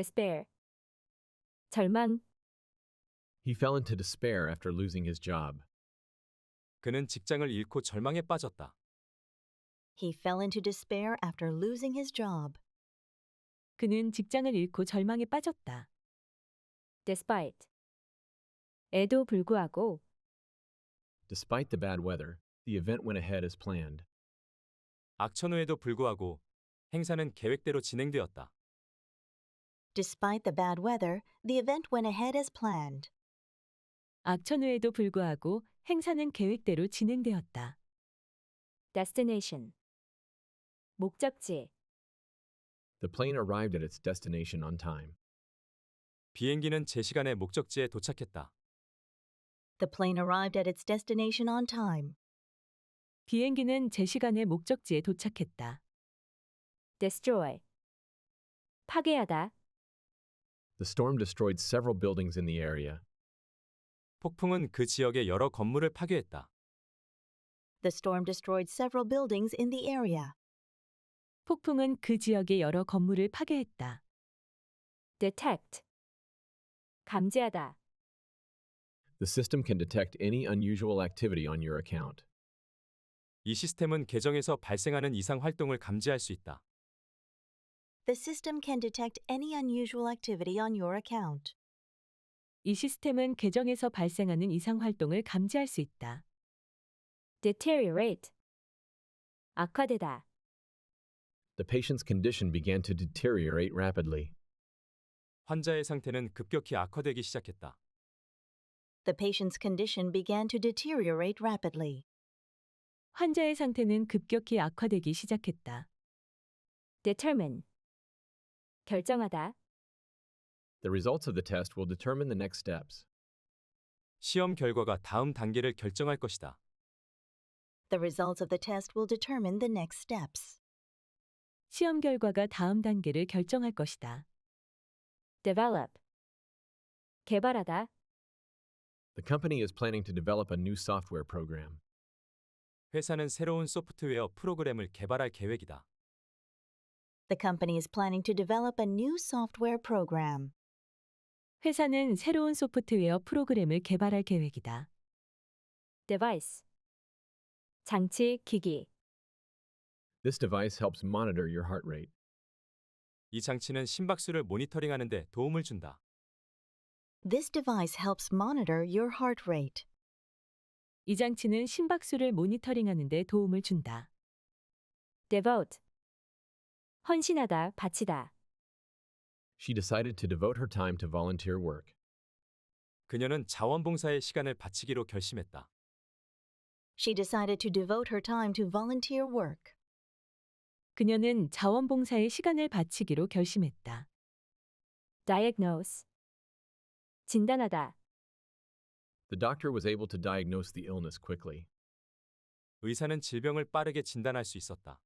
despair. 절망. He fell into despair after losing his job. 그는 직장을 잃고 절망에 빠졌다. He fell into despair after losing his job. 그는 직장을 잃고 절망에 빠졌다. despite. 에도 불구하고. Despite the bad weather, the event went ahead as planned. 악천후에도 불구하고 행사는 계획대로 진행되었다. Despite the bad weather, the event went ahead as planned. 악천후에도 불구하고 행사는 계획대로 진행되었다. destination. 목적지. The plane arrived at its destination on time. 비행기는 제 시간에 목적지에 도착했다. The plane arrived at its destination on time. 비행기는 제 시간에 목적지에 도착했다. destroy. 파괴하다. The storm destroyed several buildings in the area. 폭풍은 그 지역의 여러 건물을 파괴했다. The storm destroyed several buildings in the area. 폭풍은 그 지역의 여러 건물을 파괴했다. detect. 감지하다. The system can detect any unusual activity on your account. 이 시스템은 계정에서 발생하는 이상 활동을 감지할 수 있다. The system can detect any unusual activity on your account. 이 시스템은 계정에서 발생하는 이상 활동을 감지할 수 있다. deteriorate. 악화되다. The patient's condition began to deteriorate rapidly. 환자의 상태는 급격히 악화되기 시작했다. The patient's condition began to deteriorate rapidly. 환자의 상태는 급격히 악화되기 시작했다. determine. 결정하다. The results of the test will determine the next steps. 시험 결과가 다음 단계를 결정할 것이다. The results of the test will determine the next steps. 시험 결과가 다음 단계를 결정할 것이다. develop. 개발하다. The company is planning to develop a new software program. 회사는 새로운 소프트웨어 프로그램을 개발할 계획이다. The company is planning to develop a new software program. 회사는 새로운 소프트웨어 프로그램을 개발할 계획이다. device. 장치, 기기. This device helps monitor your heart rate. 이 장치는 심박수를 모니터링하는 데 도움을 준다. This device helps monitor your heart rate. 이 장치는 심박수를 모니터링하는 데 도움을 준다. devote. 헌신하다, 바치다. She decided to devote her time to volunteer work. 그녀는 자원봉사의 시간을 바치기로 결심했다. She decided to devote her time to volunteer work. 그녀는 자원봉사의 시간을 바치기로 결심했다. diagnose. 진단하다. The doctor was able to diagnose the illness quickly. 의사는 질병을 빠르게 진단할 수 있었다.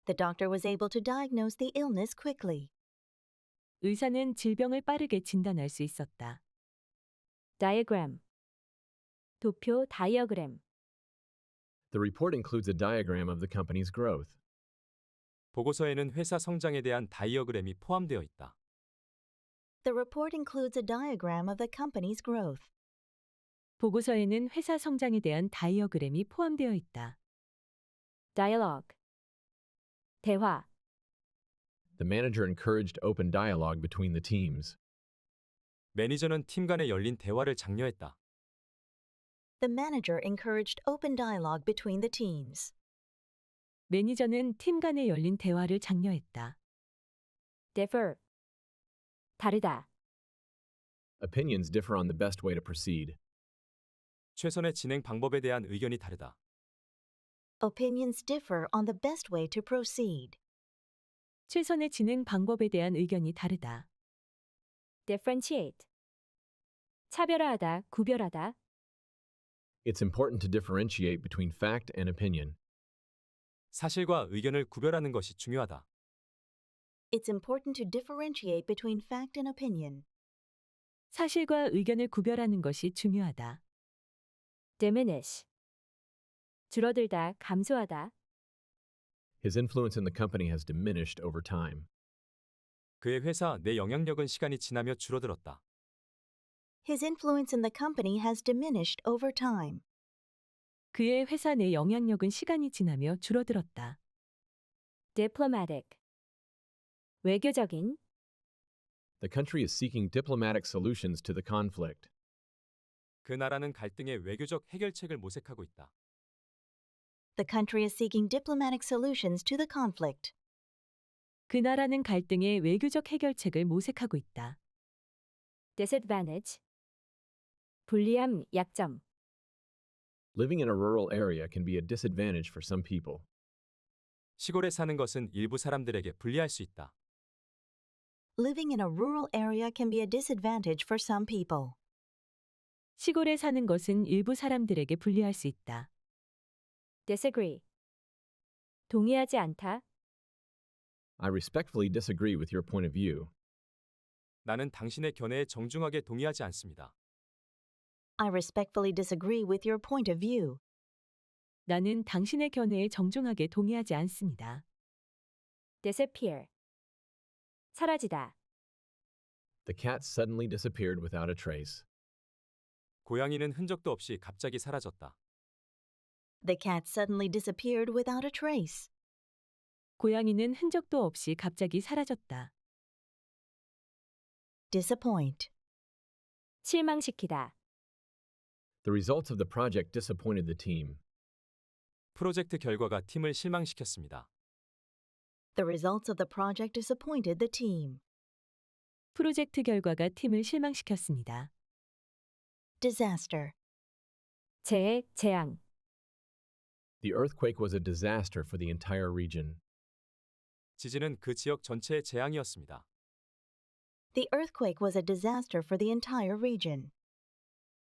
The doctor was able to diagnose the illness quickly. 의사는 질병을 빠르게 진단할 수 있었다. diagram. 도표, 다이어그램. The report includes a diagram of the company's growth. 보고서에는 회사 성장에 대한 다이어그램이 포함되어 있다. The report includes a diagram of the company's growth. 보고서에는 회사 성장에 대한 다이어그램이 포함되어 있다. dialogue. 대화. The manager encouraged open dialogue between the teams. 매니저는 팀 간의 열린 대화를 장려했다. The manager encouraged open dialogue between the teams. 매니저는 팀 간의 열린 대화를 장려했다. differ. 다르다. Opinions differ on the best way to proceed. 최선의 진행 방법에 대한 의견이 다르다. Opinions differ on the best way to proceed. 최선의 진행 방법에 대한 의견이 다르다. differentiate. 차별화하다, 구별하다. It's important to differentiate between fact and opinion. 사실과 의견을 구별하는 것이 중요하다. It's important to differentiate between fact and opinion. 사실과 의견을 구별하는 것이 중요하다. diminish. 줄어들다, 감소하다. His influence in the company has diminished over time. 그의 회사 내 영향력은 시간이 지나며 줄어들었다. His influence in the company has diminished over time. 그의 회사 내 영향력은 시간이 지나며 줄어들었다. diplomatic. 외교적인, The country is seeking diplomatic solutions to the conflict. 그 나라는 갈등의 외교적 해결책을 모색하고 있다. The country is seeking diplomatic solutions to the conflict. 그 나라는 갈등의 외교적 해결책을 모색하고 있다. disadvantage. 불리함, 약점. Living in a rural area can be a disadvantage for some people. 시골에 사는 것은 일부 사람들에게 불리할 수 있다. Living in a rural area can be a disadvantage for some people. 시골에 사는 것은 일부 사람들에게 불리할 수 있다. disagree. 동의하지 않다, I respectfully disagree with your point of view. 나는 당신의 견해에 정중하게 동의하지 않습니다. I respectfully disagree with your point of view. 나는 당신의 견해에 정중하게 동의하지 않습니다. disappear. 사라지다, The cat suddenly disappeared without a trace. 고양이는 흔적도 없이 갑자기 사라졌다. The cat suddenly disappeared without a trace. 고양이는 흔적도 없이 갑자기 사라졌다. Disappoint. 실망시키다, The results of the project disappointed the team. 프로젝트 결과가 팀을 실망시켰습니다. The results of the project disappointed the team. 프로젝트 결과가 팀을 실망시켰습니다. Disaster. 재해, 재앙. The earthquake was a disaster for the entire region. 지진은 그 지역 전체의 재앙이었습니다. The earthquake was a disaster for the entire region.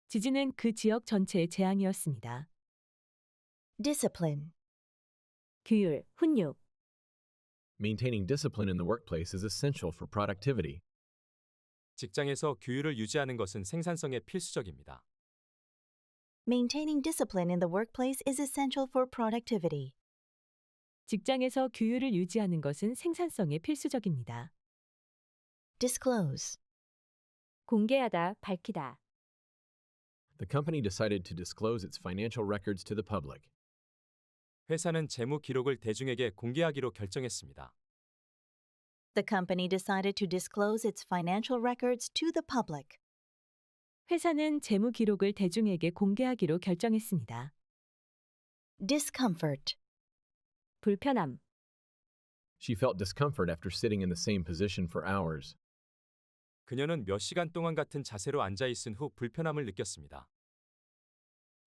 지진은 그 지역 전체의 재앙이었습니다. Discipline. 규율, 훈육. Maintaining discipline in the workplace is essential for productivity. 직장에서 규율을 유지하는 것은 생산성에 필수적입니다. Maintaining discipline in the workplace is essential for productivity. 직장에서 규율을 유지하는 것은 생산성에 필수적입니다. Disclose. 공개하다, 밝히다. The company decided to disclose its financial records to the public. 회사는 재무 기록을 대중에게 공개하기로 결정했습니다. The company decided to disclose its financial records to the public. 회사는 재무 기록을 대중에게 공개하기로 결정했습니다. Discomfort. 불편함, She felt discomfort after sitting in the same position for hours. 그녀는 몇 시간 동안 같은 자세로 앉아 있은 후 불편함을 느꼈습니다.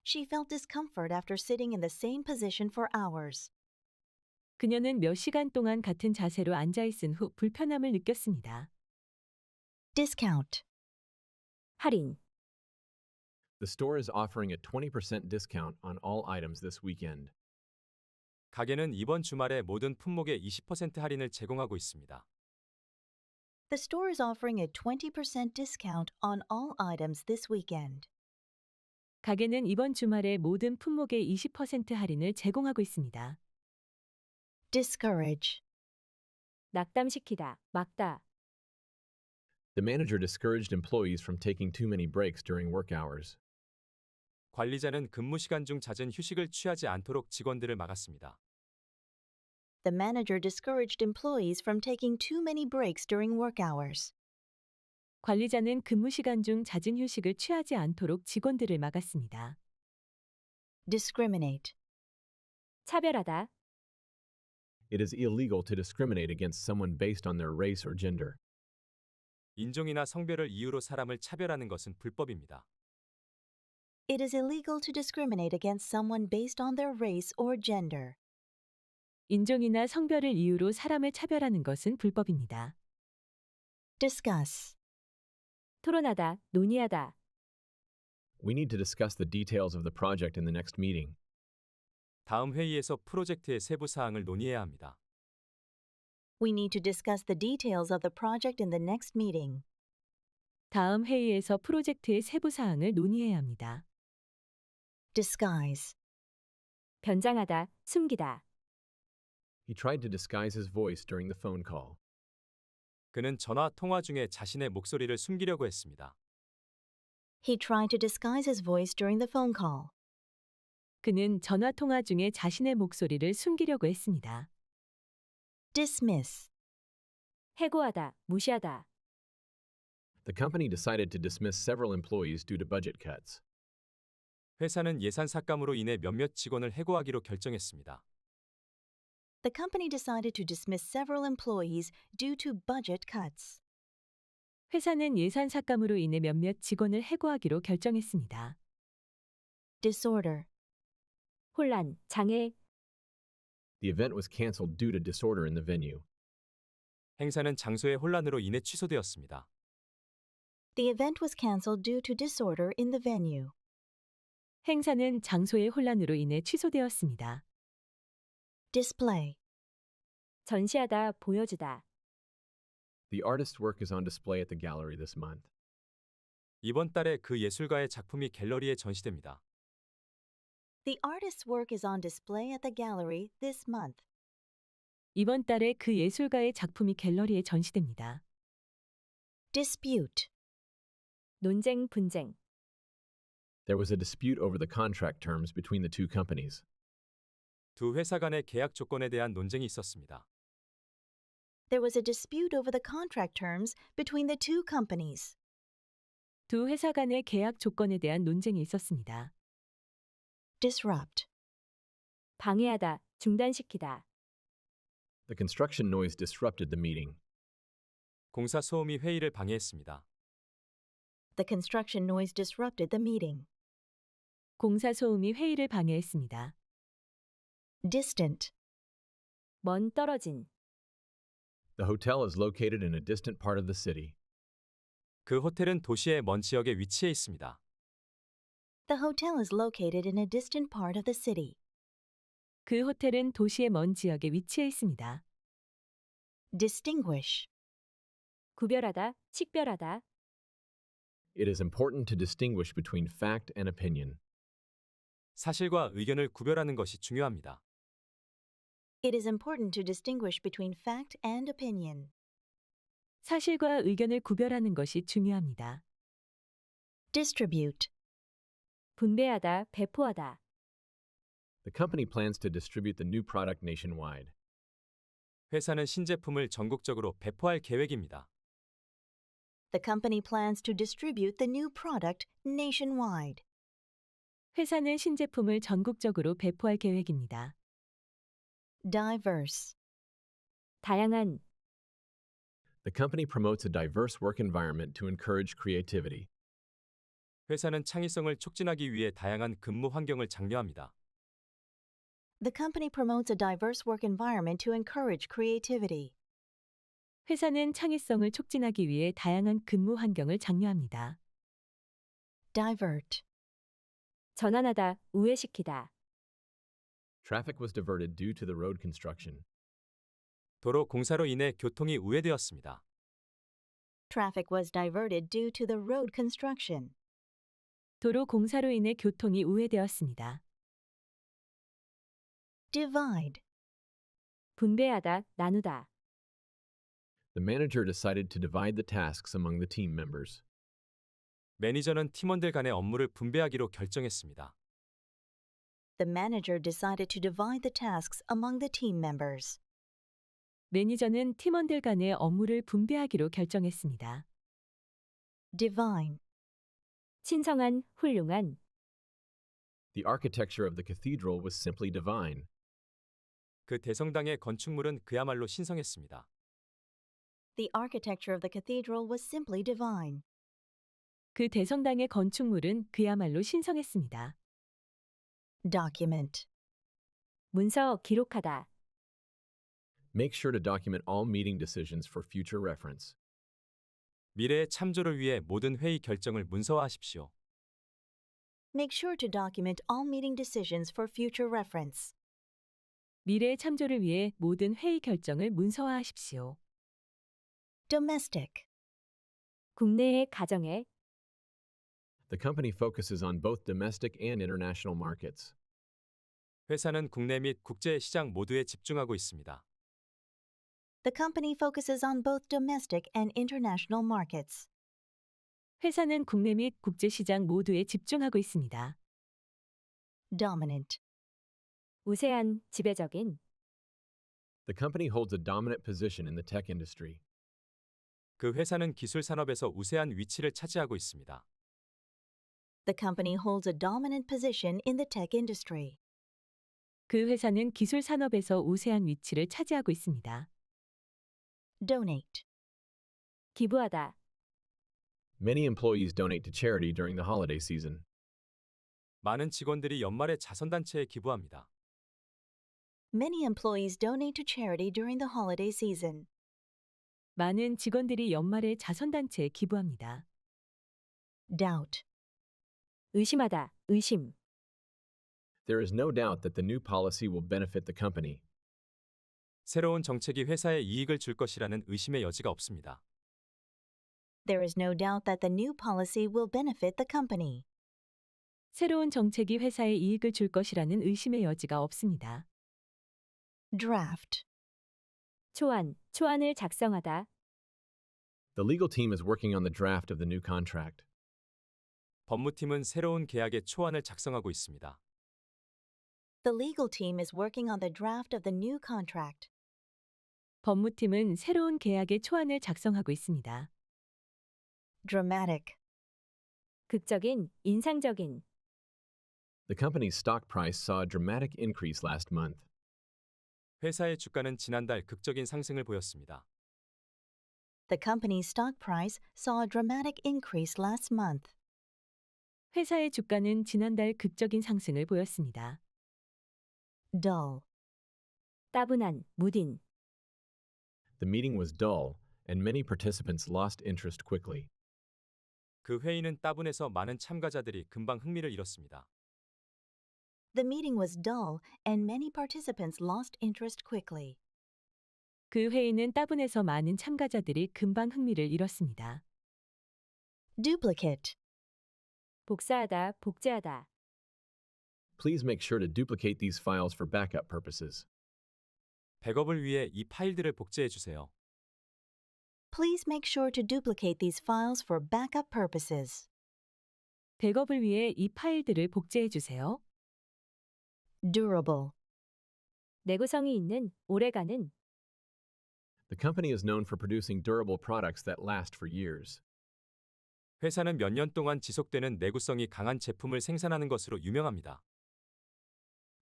She felt discomfort after sitting in the same position for hours. 그녀는 몇 시간 동안 같은 자세로 앉아 있은 후 불편함을 느꼈습니다. Discount. 할인. The store is offering a 20% discount on all items this weekend. 가게는 이번 주말에 모든 품목에 20% 할인을 제공하고 있습니다. The store is offering a 20% discount on all items this weekend. 가게는 이번 주말에 모든 품목에 20% 할인을 제공하고 있습니다. Discourage. 낙담시키다, 막다. The manager discouraged employees from taking too many breaks during work hours. 관리자는 근무 시간 중 잦은 휴식을 취하지 않도록 직원들을 막았습니다. The manager discouraged employees from taking too many breaks during work hours. 관리자는 근무 시간 중 잦은 휴식을 취하지 않도록 직원들을 막았습니다. Discriminate. 차별하다, It is illegal to discriminate against someone based on their race or gender. 인종이나 성별을 이유로 사람을 차별하는 것은 불법입니다. It is illegal to discriminate against someone based on their race or gender. 인종이나 성별을 이유로 사람을 차별하는 것은 불법입니다. Discuss. 토론하다, 논의하다. We need to discuss the details of the project in the next meeting. 다음 회의에서 프로젝트의 세부 사항을 논의해야 합니다. We need to discuss the details of the project in the next meeting. 다음 회의에서 프로젝트의 세부 사항을 논의해야 합니다. Disguise. 변장하다, 숨기다. He tried to disguise his voice during the phone call. 그는 전화 통화 중에 자신의 목소리를 숨기려고 했습니다. He tried to disguise his voice during the phone call. 그는 전화 통화 중에 자신의 목소리를 숨기려고 했습니다. Dismiss. 해고하다, 무시하다. The company decided to dismiss several employees due to budget cuts. 회사는 예산 삭감으로 인해 몇몇 직원을 해고하기로 결정했습니다. The company decided to dismiss several employees due to budget cuts. 회사는 예산 삭감으로 인해 몇몇 직원을 해고하기로 결정했습니다. Disorder. 혼란, 장애, The event was canceled due to disorder in the venue. 행사는 장소의 혼란으로 인해 취소되었습니다. The event was cancelled due to disorder in the venue. 행사는 장소의 혼란으로 인해 취소되었습니다. Display. 전시하다, 보여주다. The artist's work is on display at the gallery this month. 이번 달에 그 예술가의 작품이 갤러리에 전시됩니다. The artist's work is on display at the gallery this month. 이번 달에 그 예술가의 작품이 갤러리에 전시됩니다. Dispute. 논쟁, 분쟁. There was a dispute over the contract terms between the two companies. 두 회사 간의 계약 조건에 대한 논쟁이 있었습니다. There was a dispute over the contract terms between the two companies. 두 회사 간의 계약 조건에 대한 논쟁이 있었습니다. Disrupt. 방해하다, 중단시키다. The construction noise disrupted the meeting. 공사 소음이 회의를 방해했습니다. The construction noise disrupted the meeting. 공사 소음이 회의를 방해했습니다. Distant. 먼 떨어진. The hotel is located in a distant part of the city. 그 호텔은 도시의 먼 지역에 위치해 있습니다. The hotel is located in a distant part of the city. 그 호텔은 도시의 먼 지역에 위치해 있습니다. Distinguish. 구별하다, 식별하다. It is important to distinguish between fact and opinion. 사실과 의견을 구별하는 것이 중요합니다. It is important to distinguish between fact and opinion. 사실과 의견을 구별하는 것이 중요합니다. Distribute. 분배하다, 배포하다. The company plans to distribute the new product nationwide. 회사는 신제품을 전국적으로 배포할 계획입니다. The company plans to distribute the new product nationwide. 회사는 신제품을 전국적으로 배포할 계획입니다. Diverse. 다양한, The company promotes a diverse work environment to encourage creativity. 회사는 창의성을 촉진하기 위해 다양한 근무 환경을 장려합니다. The company promotes a diverse work environment to encourage creativity. 회사는 창의성을 촉진하기 위해 다양한 근무 환경을 장려합니다. Divert. 전환하다, 우회시키다. Traffic was diverted due to the road construction. 도로 공사로 인해 교통이 우회되었습니다. Traffic was diverted due to the road construction. 도로 공사로 인해 교통이 우회되었습니다. Divide. 분배하다, 나누다. The manager decided to divide the tasks among the team members. 매니저는 팀원들 간의 업무를 분배하기로 결정했습니다. The manager decided to divide the tasks among the team members. 매니저는 팀원들 간의 업무를 분배하기로 결정했습니다. Divine. 신성한, 훌륭한. The architecture of the cathedral was simply divine. 그 대성당의 건축물은 그야말로 신성했습니다. The architecture of the cathedral was simply divine. 그 대성당의 건축물은 그야말로 신성했습니다. Document. 문서, 기록하다. Make sure to document all meeting decisions for future reference. 미래의 참조를 위해 모든 회의 결정을 문서화하십시오. Make sure to document all meeting decisions for future reference. 미래의 참조를 위해 모든 회의 결정을 문서화하십시오. Domestic. 국내의 가정에. The company focuses on both domestic and international markets. 회사는 국내 및 국제 시장 모두에 집중하고 있습니다. The company focuses on both domestic and international markets. 회사는 국내 및 국제 시장 모두에 집중하고 있습니다. Dominant. 우세한, 지배적인, The company holds a dominant position in the tech industry. 그 회사는 기술 산업에서 우세한 위치를 차지하고 있습니다. The company holds a dominant position in the tech industry. 그 회사는 기술 산업에서 우세한 위치를 차지하고 있습니다. Donate. 기부하다, Many employees donate to charity during the holiday season. 많은 직원들이 연말에 자선단체에 기부합니다. Many employees donate to charity during the holiday season. 많은 직원들이 연말에 자선단체에 기부합니다. Doubt. 의심하다, 의심, There is no doubt that the new policy will benefit the company. 새로운 정책이 회사에 이익을 줄 것이라는 의심의 여지가 없습니다. There is no doubt that the new policy will benefit the company. 새로운 정책이 회사에 이익을 줄 것이라는 의심의 여지가 없습니다. Draft. 초안, 초안을 작성하다, The legal team is working on the draft of the new contract. 법무팀은 새로운 계약의 초안을 작성하고 있습니다. The legal team is working on the draft of the new contract. 법무팀은 새로운 계약의 초안을 작성하고 있습니다. Dramatic. 극적인, 인상적인, The company's stock price saw a dramatic increase last month. 회사의 주가는 지난달 극적인 상승을 보였습니다. The company's stock price saw a dramatic increase last month. 회사의 주가는 지난달 극적인 상승을 보였습니다. Dull. 따분한, 무딘, The meeting was dull, and many participants lost interest quickly. 그 회의는 따분해서 많은 참가자들이 금방 흥미를 잃었습니다. The meeting was dull and many participants lost interest quickly. 그 회의는 따분해서 많은 참가자들이 금방 흥미를 잃었습니다. Duplicate. 복사하다, 복제하다, Please make sure to duplicate these files for backup purposes. 백업을 위해 이 파일들을 복제해 주세요. Please make sure to duplicate these files for backup purposes. 백업을 위해 이 파일들을 복제해 주세요. Durable. 내구성이 있는, 오래가는, The company is known for producing durable products that last for years. 회사는 몇 년 동안 지속되는 내구성이 강한 제품을 생산하는 것으로 유명합니다.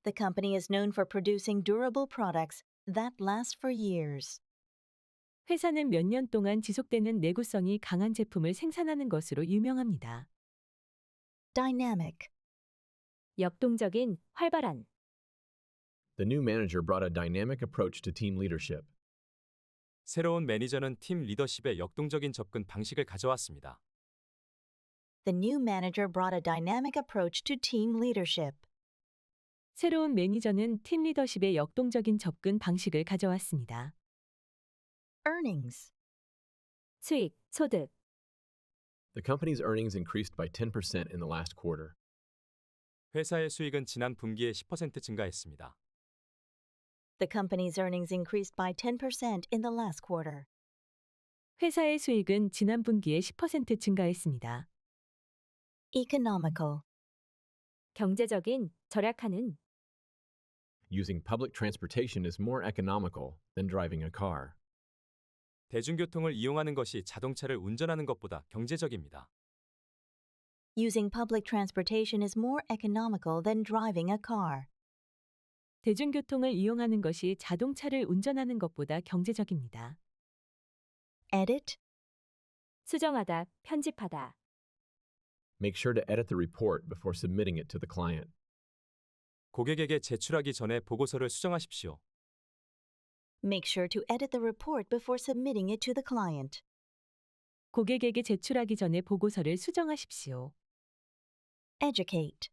The company is known for producing durable products that last for years. 회사는 몇 년 동안 지속되는 내구성이 강한 제품을 생산하는 것으로 유명합니다. Dynamic. 역동적인, 활발한, The new manager brought a dynamic approach to team leadership. 새로운 매니저는 팀 리더십에 역동적인 접근 방식을 가져왔습니다. The new manager brought a dynamic approach to team leadership. 새로운 매니저는 팀 리더십의 역동적인 접근 방식을 가져왔습니다. Earnings. 수익, 소득, The company's earnings increased by 10% in the last quarter. 회사의 수익은 지난 분기에 10% 증가했습니다. The company's earnings increased by 10% in the last quarter. 회사의 수익은 지난 분기에 10% 증가했습니다. Economical. 경제적인, 절약하는, Using public transportation is more economical than driving a car. 대중교통을 이용하는 것이 자동차를 운전하는 것보다 경제적입니다. Using public transportation is more economical than driving a car. 대중교통을 이용하는 것이 자동차를 운전하는 것보다 경제적입니다. Edit. 수정하다, 편집하다, Make sure to edit the report before submitting it to the client. 고객에게 제출하기 전에 보고서를 수정하십시오. Make sure to edit the report before submitting it to the client. 고객에게 제출하기 전에 보고서를 수정하십시오. Educate.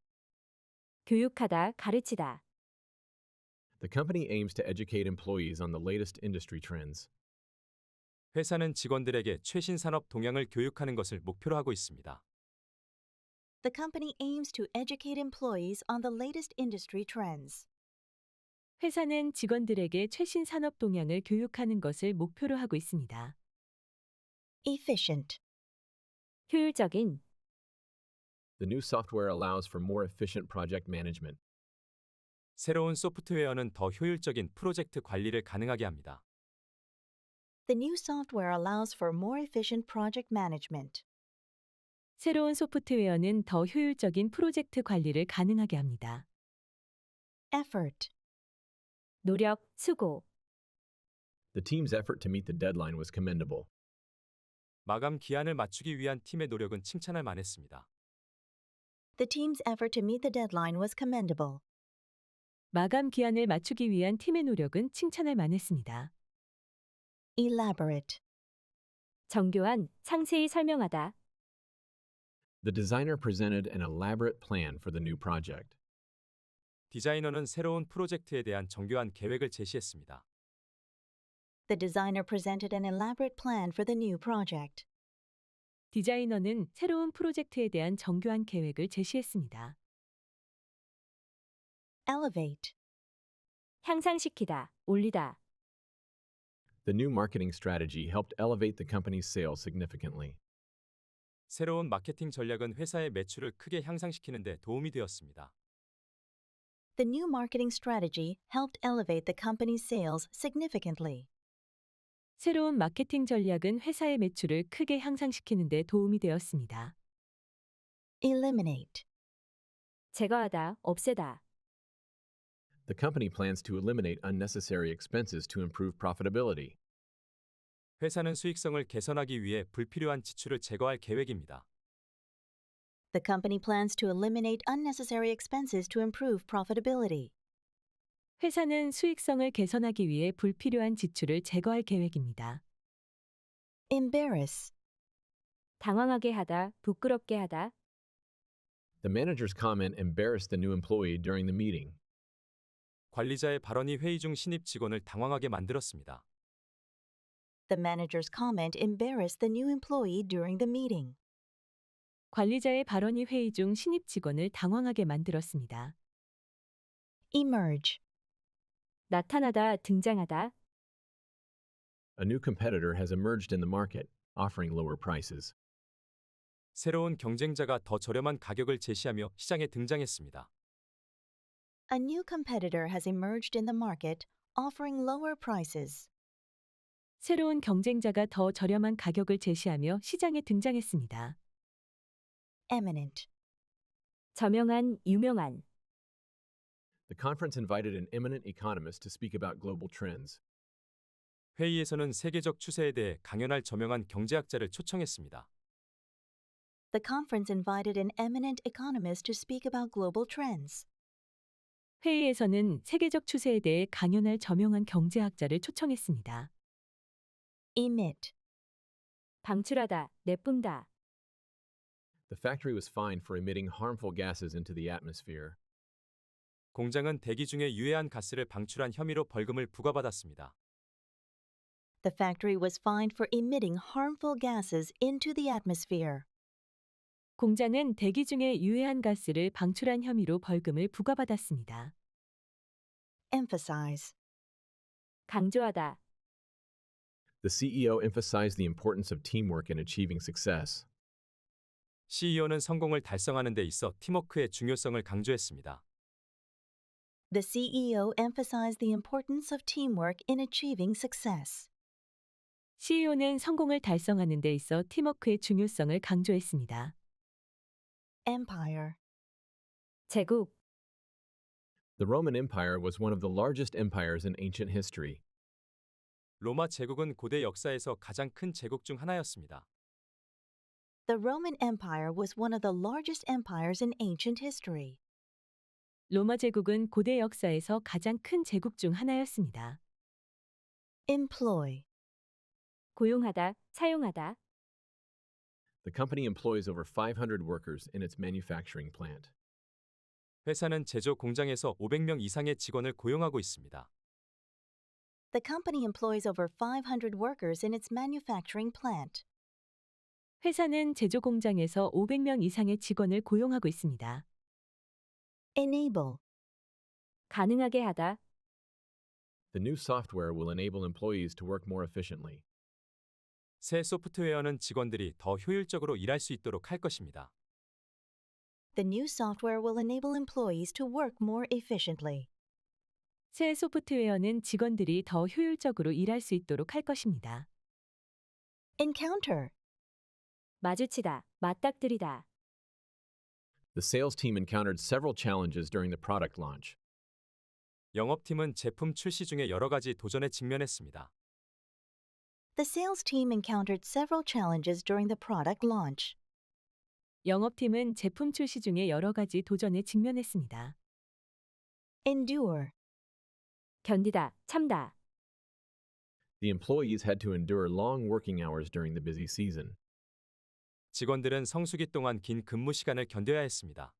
교육하다, 가르치다, The company aims to educate employees on the latest industry trends. 회사는 직원들에게 최신 산업 동향을 교육하는 것을 목표로 하고 있습니다. The company aims to educate employees on the latest industry trends. 회사는 직원들에게 최신 산업 동향을 교육하는 것을 목표로 하고 있습니다. Efficient. 효율적인, The new software allows for more efficient project management. 새로운 소프트웨어는 더 효율적인 프로젝트 관리를 가능하게 합니다. The new software allows for more efficient project management. 새로운 소프트웨어는 더 효율적인 프로젝트 관리를 가능하게 합니다. Effort. 노력, 수고, The team's effort to meet the deadline was commendable. 마감 기한을 맞추기 위한 팀의 노력은 칭찬할 만했습니다. The team's effort to meet the deadline was commendable. 마감 기한을 맞추기 위한 팀의 노력은 칭찬할 만했습니다. Elaborate. 정교한, 상세히 설명하다, The designer presented an elaborate plan for the new project. 디자이너는 새로운 프로젝트에 대한 정교한 계획을 제시했습니다. The designer presented an elaborate plan for the new project. 디자이너는 새로운 프로젝트에 대한 정교한 계획을 제시했습니다. Elevate. 향상시키다, 올리다, The new marketing strategy helped elevate the company's sales significantly. 새로운 마케팅 전략은 회사의 매출을 크게 향상시키는 데 도움이 되었습니다. The new marketing strategy helped elevate the company's sales significantly. 새로운 마케팅 전략은 회사의 매출을 크게 향상시키는 데 도움이 되었습니다. Eliminate. 제거하다, 없애다, The company plans to eliminate unnecessary expenses to improve profitability. 회사는 수익성을 개선하기 위해 불필요한 지출을 제거할 계획입니다. The company plans to eliminate unnecessary expenses to improve profitability. 회사는 수익성을 개선하기 위해 불필요한 지출을 제거할 계획입니다. Embarrass. 당황하게 하다, 부끄럽게 하다, The manager's comment embarrassed the new employee during the meeting. 관리자의 발언이 회의 중 신입 직원을 당황하게 만들었습니다. The manager's comment embarrassed the new employee during the meeting. 관리자의 발언이 회의 중 신입 직원을 당황하게 만들었습니다. Emerge. 나타나다, 등장하다, A new competitor has emerged in the market, offering lower prices. 새로운 경쟁자가 더 저렴한 가격을 제시하며 시장에 등장했습니다. A new competitor has emerged in the market, offering lower prices. 새로운 경쟁자가 더 저렴한 가격을 제시하며 시장에 등장했습니다. Eminent. 저명한, 유명한, The conference invited an eminent economist to speak about global trends. 회의에서는 세계적 추세에 대해 강연할 저명한 경제학자를 초청했습니다. The conference invited an eminent economist to speak about global trends. 회의에서는 세계적 추세에 대해 강연할 저명한 경제학자를 초청했습니다. Emit. 방출하다, 내뿜다, The factory was fined for emitting harmful gases into the atmosphere. 공장은 대기 중에 유해한 가스를 방출한 혐의로 벌금을 부과받았습니다. The factory was fined for emitting harmful gases into the atmosphere. 공장은 대기 중에 유해한 가스를 방출한 혐의로 벌금을 부과받았습니다. Emphasize. 강조하다, The CEO emphasized the importance of teamwork in achieving success. CEO는 성공을 달성하는 데 있어 팀워크의 중요성을 강조했습니다. The CEO emphasized the importance of teamwork in achieving success. CEO는 성공을 달성하는 데 있어 팀워크의 중요성을 강조했습니다. Empire. 제국, The Roman Empire was one of the largest empires in ancient history. 로마 제국은 고대 역사에서 가장 큰 제국 중 하나였습니다. The Roman Empire was one of the largest empires in ancient history. 로마 제국은 고대 역사에서 가장 큰 제국 중 하나였습니다. Employ. 고용하다, 사용하다, The company employs over 500 workers in its manufacturing plant. 회사는 제조 공장에서 500명 이상의 직원을 고용하고 있습니다. The company employs over 500 workers in its manufacturing plant. 회사는 제조 공장에서 500명 이상의 직원을 고용하고 있습니다. Enable. 가능하게 하다, The new software will enable employees to work more efficiently. 새 소프트웨어는 직원들이 더 효율적으로 일할 수 있도록 할 것입니다. The new software will enable employees to work more efficiently. 새 소프트웨어는 직원들이 더 효율적으로 일할 수 있도록 할 것입니다. Encounter. 마주치다, 맞닥뜨리다. The sales team encountered several challenges during the product launch. 영업팀은 제품 출시 중에 여러 가지 도전에 직면했습니다. The sales team encountered several challenges during the product launch. 영업팀은 제품 출시 중에 여러 가지 도전에 직면했습니다. Endure. 견디다, 참다. The employees had to endure long working hours during the busy season. 직원들은 성수기 동안 긴 근무 시간을 견뎌야 했습니다.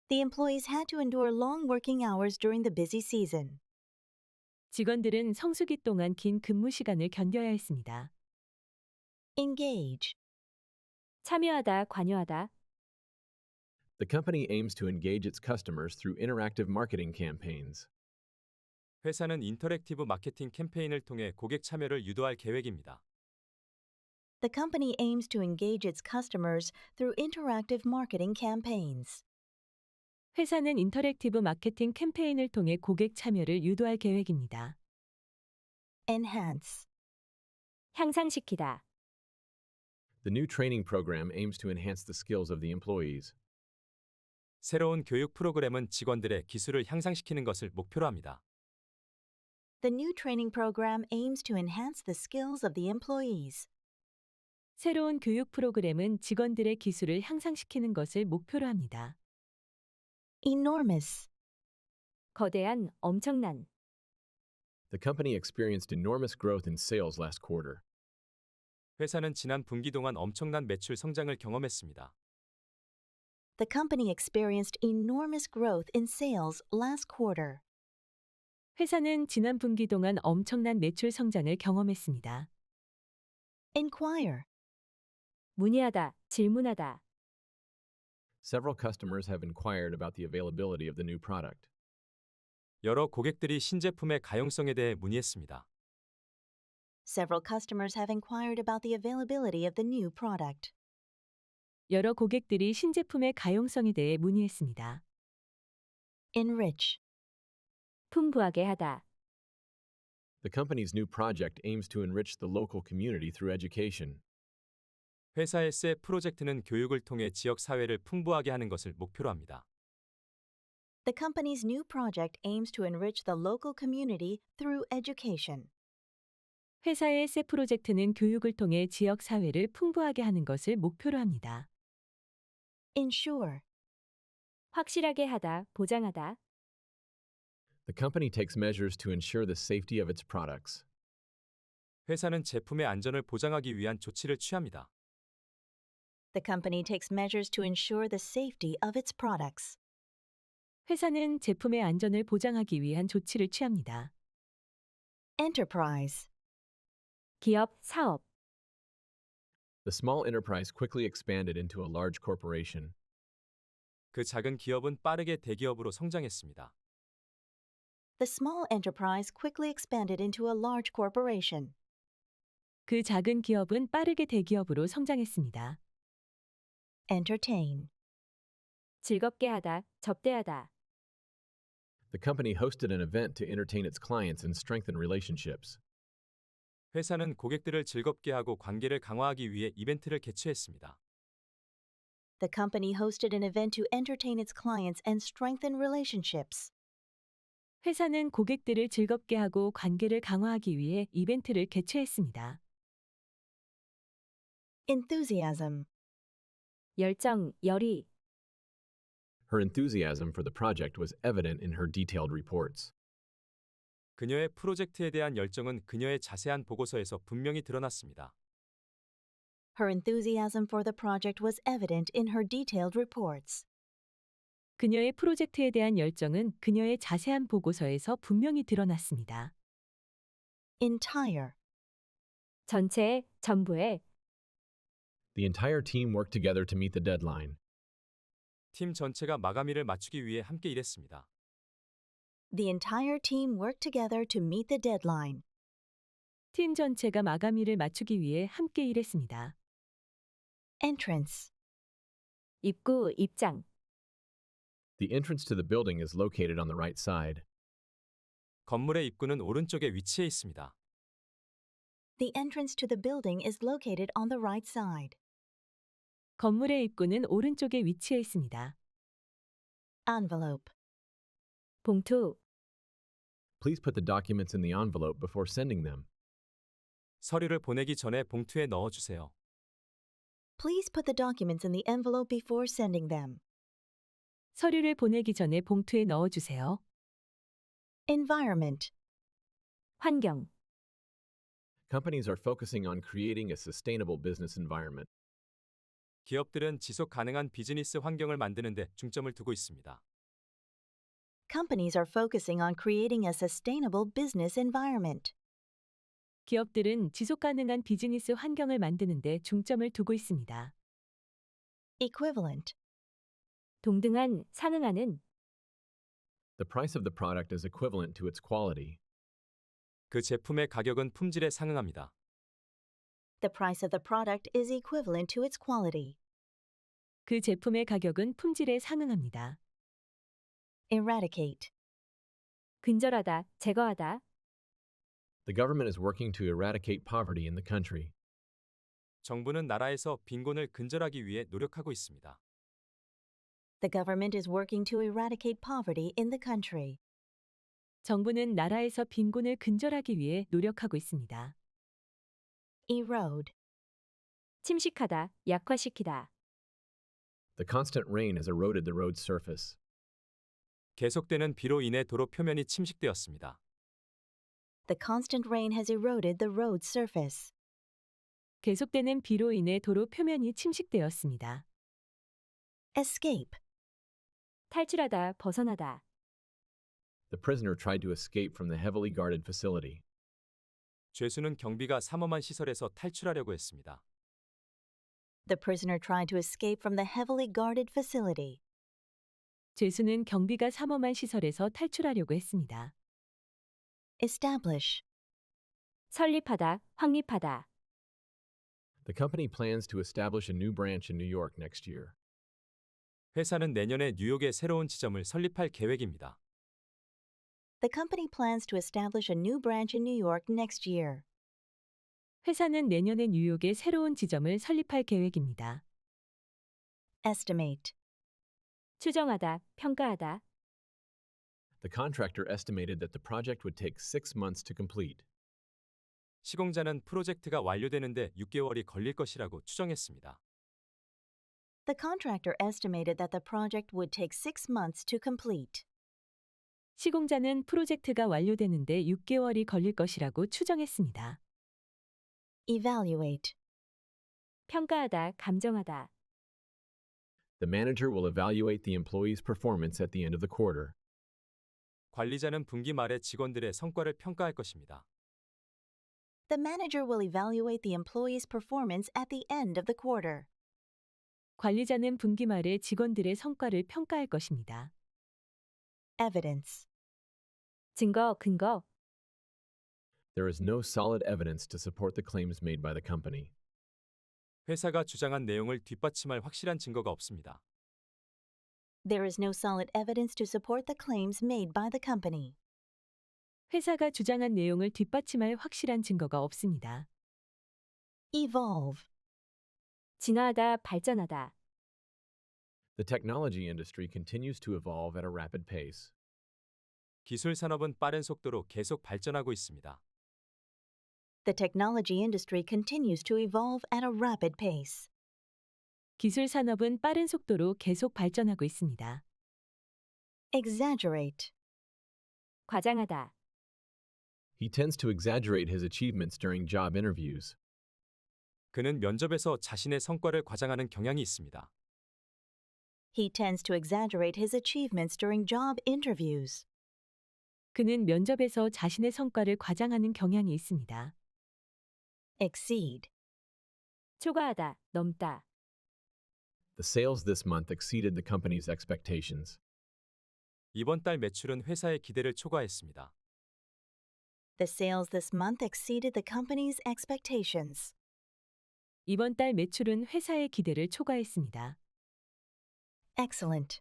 The employees had to endure long working hours during the busy season. 직원들은 성수기 동안 긴 근무 시간을 견뎌야 했습니다. Engage. 참여하다, 관여하다. The company aims to engage its customers through interactive marketing campaigns. 회사는 인터랙티브 마케팅 캠페인을 통해 고객 참여를 유도할 계획입니다. The company aims to engage its customers through interactive marketing campaigns. 회사는 인터랙티브 마케팅 캠페인을 통해 고객 참여를 유도할 계획입니다. Enhance. 향상시키다. The new training program aims to enhance the skills of the employees. 새로운 교육 프로그램은 직원들의 기술을 향상시키는 것을 목표로 합니다. The new training program aims to enhance the skills of the employees. 새로운 교육 프로그램은 직원들의 기술을 향상시키는 것을 목표로 합니다. Enormous. 거대한, 엄청난. The company experienced enormous growth in sales last quarter. 회사는 지난 분기 동안 엄청난 매출 성장을 경험했습니다. The company experienced enormous growth in sales last quarter. 회사는 지난 분기 동안 엄청난 매출 성장을 경험했습니다. Inquire. 문의하다, 질문하다. Several customers have inquired about the availability of the new product. 여러 고객들이 신제품의 가용성에 대해 문의했습니다. Several customers have inquired about the availability of the new product. 여러 고객들이 신제품의 가용성에 대해 문의했습니다. Enrich. 풍부하게 하다. The company's new project aims to enrich the local community through education. 회사의 새 프로젝트는 교육을 통해 지역 사회를 풍부하게 하는 것을 목표로 합니다. The company's new project aims to enrich the local community through education. 회사의 새 프로젝트는 교육을 통해 지역 사회를 풍부하게 하는 것을 목표로 합니다. Ensure. 확실하게 하다, 보장하다. The company takes measures to ensure the safety of its products. 회사는 제품의 안전을 보장하기 위한 조치를 취합니다. The company takes measures to ensure the safety of its products. 회사는 제품의 안전을 보장하기 위한 조치를 취합니다. Enterprise. 기업, 사업. The small enterprise quickly expanded into a large corporation. 그 작은 기업은 빠르게 대기업으로 성장했습니다. The small enterprise quickly expanded into a large corporation. 그 작은 기업은 빠르게 대기업으로 성장했습니다. Entertain. 즐겁게 하다, 접대하다. The company hosted an event to entertain its clients and strengthen relationships. 회사는 고객들을 즐겁게 하고 관계를 강화하기 위해 이벤트를 개최했습니다. The company hosted an event to entertain its clients and strengthen relationships. 회사는 고객들을 즐겁게 하고 관계를 강화하기 위해 이벤트를 개최했습니다. Enthusiasm. 열정, 열의. Her enthusiasm for the project was evident in her detailed reports. 그녀의 프로젝트에 대한 열정은 그녀의 자세한 보고서에서 분명히 드러났습니다. Her enthusiasm for the project was evident in her detailed reports. 그녀의 프로젝트에 대한 열정은 그녀의 자세한 보고서에서 분명히 드러났습니다. Entire. 전체의, 전부의. The entire team worked together to meet the deadline. 팀 전체가 마감일을 맞추기 위해 함께 일했습니다. The entire team worked together to meet the deadline. 팀 전체가 마감일을 맞추기 위해 함께 일했습니다. Entrance. 입구, 입장. The entrance to the building is located on the right side. 건물의 입구는 오른쪽에 위치해 있습니다. The entrance to the building is located on the right side. 건물의 입구는 오른쪽에 위치해 있습니다. Envelope. 봉투, Please put the documents in the envelope before sending them. 서류를 보내기 전에 봉투에 넣어 주세요. Please put the documents in the envelope before sending them. 서류를 보내기 전에 봉투에 넣어 주세요. Environment. 환경. Companies are focusing on creating a sustainable business environment. 기업들은 지속 가능한 비즈니스 환경을 만드는 데 중점을 두고 있습니다. Companies are focusing on creating a sustainable business environment. 기업들은 지속 가능한 비즈니스 환경을 만드는 데 중점을 두고 있습니다. Equivalent. 동등한, 상응하는. The price of the product is equivalent to its quality. 그 제품의 가격은 품질에 상응합니다. The price of the product is equivalent to its quality. 그 제품의 가격은 품질에 상응합니다. Eradicate. 근절하다, 제거하다. The government is working to eradicate poverty in the country. 정부는 나라에서 빈곤을 근절하기 위해 노력하고 있습니다. The government is working to eradicate poverty in the country. 정부는 나라에서 빈곤을 근절하기 위해 노력하고 있습니다. Erode. 침식하다, 약화시키다. The constant rain has eroded the road's surface. 계속되는 비로 인해 도로 표면이 침식되었습니다. The constant rain has eroded the road's surface. 계속되는 비로 인해 도로 표면이 침식되었습니다. Escape. 탈출하다, 벗어나다. The prisoner tried to escape from the heavily guarded facility. 죄수는 경비가 삼엄한 시설에서 탈출하려고 했습니다. The prisoner tried to escape from the heavily guarded facility. 죄수는 경비가 삼엄한 시설에서 탈출하려고 했습니다. Establish. 설립하다, 확립하다. The company plans to establish a new branch in New York next year. 회사는 내년에 뉴욕에 새로운 지점을 설립할 계획입니다. The company plans to establish a new branch in New York next year. 회사는 내년에 뉴욕에 새로운 지점을 설립할 계획입니다. Estimate. 추정하다, 평가하다. The contractor estimated that the project would take 6 months to complete. 시공자는 프로젝트가 완료되는데 6개월이 걸릴 것이라고 추정했습니다. The contractor estimated that the project would take 6 months to complete. 시공자는 프로젝트가 완료되는데 6개월이 걸릴 것이라고 추정했습니다. Evaluate. 평가하다, 감정하다. The manager will evaluate the employee's performance at the end of the quarter. 관리자는 분기 말에 직원들의 성과를 평가할 것입니다. The manager will evaluate the employee's performance at the end of the quarter. 관리자는 분기 말에 직원들의 성과를 평가할 것입니다. Evidence. 증거, 근거. There is no solid evidence to support the claims made by the company. 회사가 주장한 내용을 뒷받침할 확실한 증거가 없습니다. There is no solid evidence to support the claims made by the company. 회사가 주장한 내용을 뒷받침할 확실한 증거가 없습니다. Evolve. 진화하다, 발전하다. The technology industry continues to evolve at a rapid pace. 기술 산업은 빠른 속도로 계속 발전하고 있습니다. The technology industry continues to evolve at a rapid pace. 기술 산업은 빠른 속도로 계속 발전하고 있습니다. Exaggerate. 과장하다. He tends to exaggerate his achievements during job interviews. 그는 면접에서 자신의 성과를 과장하는 경향이 있습니다. He tends to exaggerate his achievements during job interviews. 그는 면접에서 자신의 성과를 과장하는 경향이 있습니다. Exceed. 초과하다, 넘다. The sales this month exceeded the company's expectations. 이번 달 매출은 회사의 기대를 초과했습니다. The sales this month exceeded the company's expectations. 이번 달 매출은 회사의 기대를 초과했습니다. Excellent.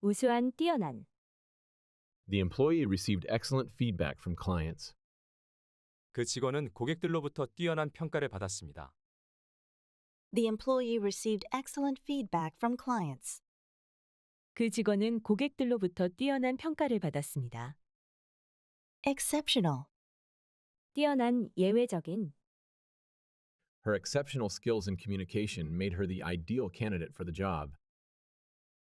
우수한, 뛰어난. The employee received excellent feedback from clients. 그 직원은 고객들로부터 뛰어난 평가를 받았습니다. The employee received excellent feedback from clients. 그 직원은 고객들로부터 뛰어난 평가를 받았습니다. Exceptional. 뛰어난, 예외적인. Her exceptional skills in communication made her the ideal candidate for the job.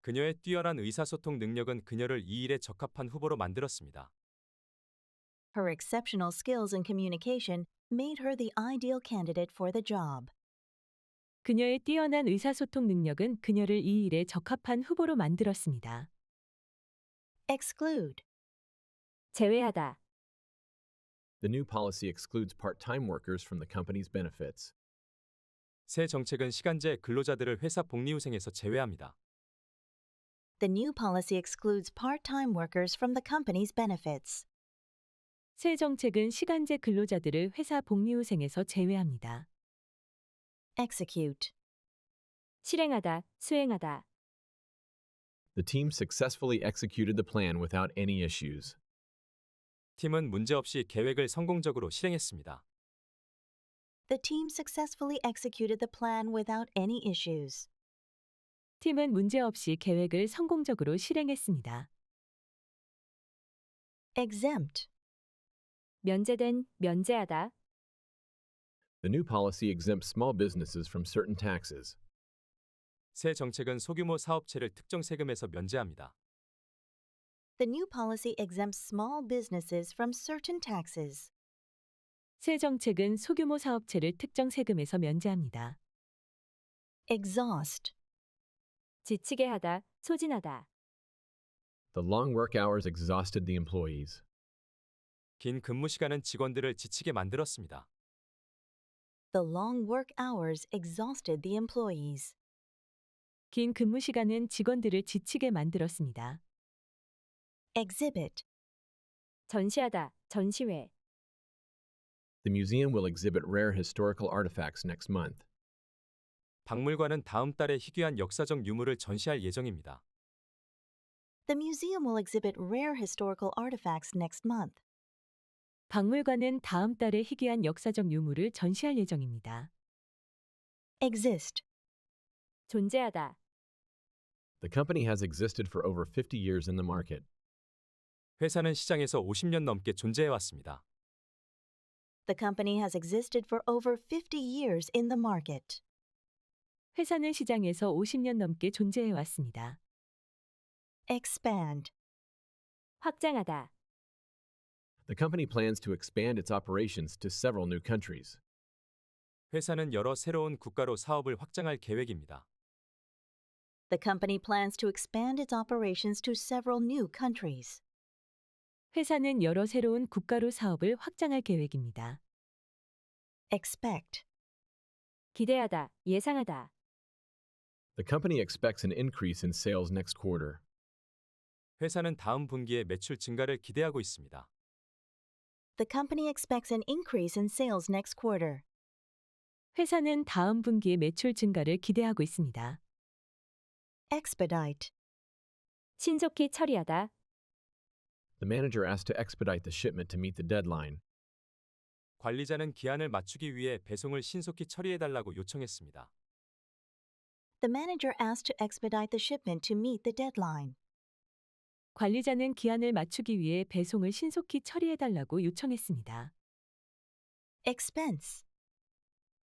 그녀의 뛰어난 의사소통 능력은 그녀를 이 일에 적합한 후보로 만들었습니다. Her exceptional skills in communication made her the ideal candidate for the job. 그녀의 뛰어난 의사소통 능력은 그녀를 이 일에 적합한 후보로 만들었습니다. Exclude. 제외하다. The new policy excludes part-time workers from the company's benefits. 새 정책은 시간제 근로자들을 회사 복리후생에서 제외합니다. The new policy excludes part-time workers from the company's benefits. 새 정책은 시간제 근로자들을 회사 복리후생에서 제외합니다. Execute. 실행하다, 수행하다. The team successfully executed the plan without any issues. 팀은 문제없이 계획을 성공적으로 실행했습니다. The team successfully executed the plan without any issues. 팀은 문제없이 계획을 성공적으로 실행했습니다. Exempt. 면제된, 면제하다. The new policy exempts small businesses from certain taxes. 새 정책은 소규모 사업체를 특정 세금에서 면제합니다. The new policy exempts small businesses from certain taxes. 새 정책은 소규모 사업체를 특정 세금에서 면제합니다. Exhaust. 지치게 하다, 소진하다. The long work hours exhausted the employees. 긴 근무 시간은 직원들을 지치게 만들었습니다. The long work hours exhausted the employees. 긴 근무 시간은 직원들을 지치게 만들었습니다. Exhibit. 전시하다, 전시회. The museum will exhibit rare historical artifacts next month. 박물관은 다음 달에 희귀한 역사적 유물을 전시할 예정입니다. The museum will exhibit rare historical artifacts next month. 박물관은 다음 달에 희귀한 역사적 유물을 전시할 예정입니다. Exist. 존재하다. The company has existed for over 50 years in the market. 회사는 시장에서 50년 넘게 존재해 왔습니다. The company has existed for over 50 years in the market. 회사는 시장에서 50년 넘게 존재해 왔습니다. Expand. 확장하다. The company plans to expand its operations to several new countries. 회사는 여러 새로운 국가로 사업을 확장할 계획입니다. The company plans to expand its operations to several new countries. 회사는 여러 새로운 국가로 사업을 확장할 계획입니다. Expect. 기대하다, 예상하다. The company expects an increase in sales next quarter. 회사는 다음 분기에 매출 증가를 기대하고 있습니다. The company expects an increase in sales next quarter. 회사는 다음 분기에 매출 증가를 기대하고 있습니다. Expedite. 신속히 처리하다. The manager asked to expedite the shipment to meet the deadline. 관리자는 기한을 맞추기 위해 배송을 신속히 처리해달라고 요청했습니다. The manager asked to expedite the shipment to meet the deadline. 관리자는 기한을 맞추기 위해 배송을 신속히 처리해달라고 요청했습니다. Expense.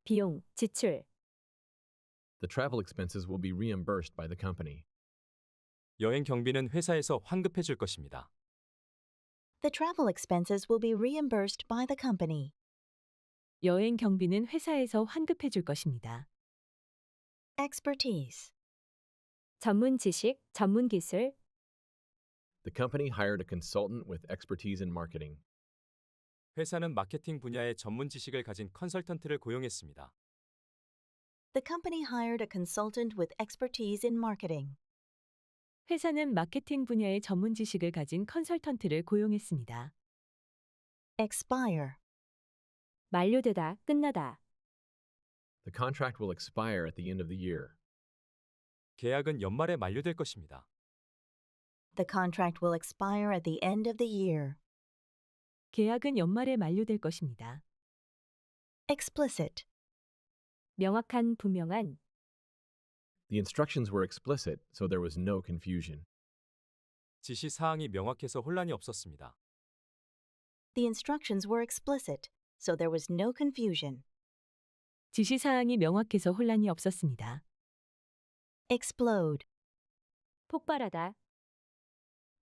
비용, 지출. The travel expenses will be reimbursed by the company. 여행 경비는 회사에서 환급해 줄 것입니다. The travel expenses will be reimbursed by the company. 여행 경비는 회사에서 환급해 줄 것입니다. Expertise. 전문 지식, 전문 기술. The company hired a consultant with expertise in marketing. 회사는 마케팅 분야의 전문 지식을 가진 컨설턴트를 고용했습니다. The company hired a consultant with expertise in marketing. 회사는 마케팅 분야의 전문 지식을 가진 컨설턴트를 고용했습니다. expire, 만료되다, 끝나다. The contract will expire at the end of the year. 계약은 연말에 만료될 것입니다. the contract will expire at the end of the year. 계약은 연말에 만료될 것입니다. explicit, 명확한, 분명한. The instructions were explicit, so there was no confusion. 지시 사항이 명확해서 혼란이 없었습니다. the instructions were explicit, so there was no confusion. 지시 사항이 명확해서 혼란이 없었습니다. explode, 폭발하다.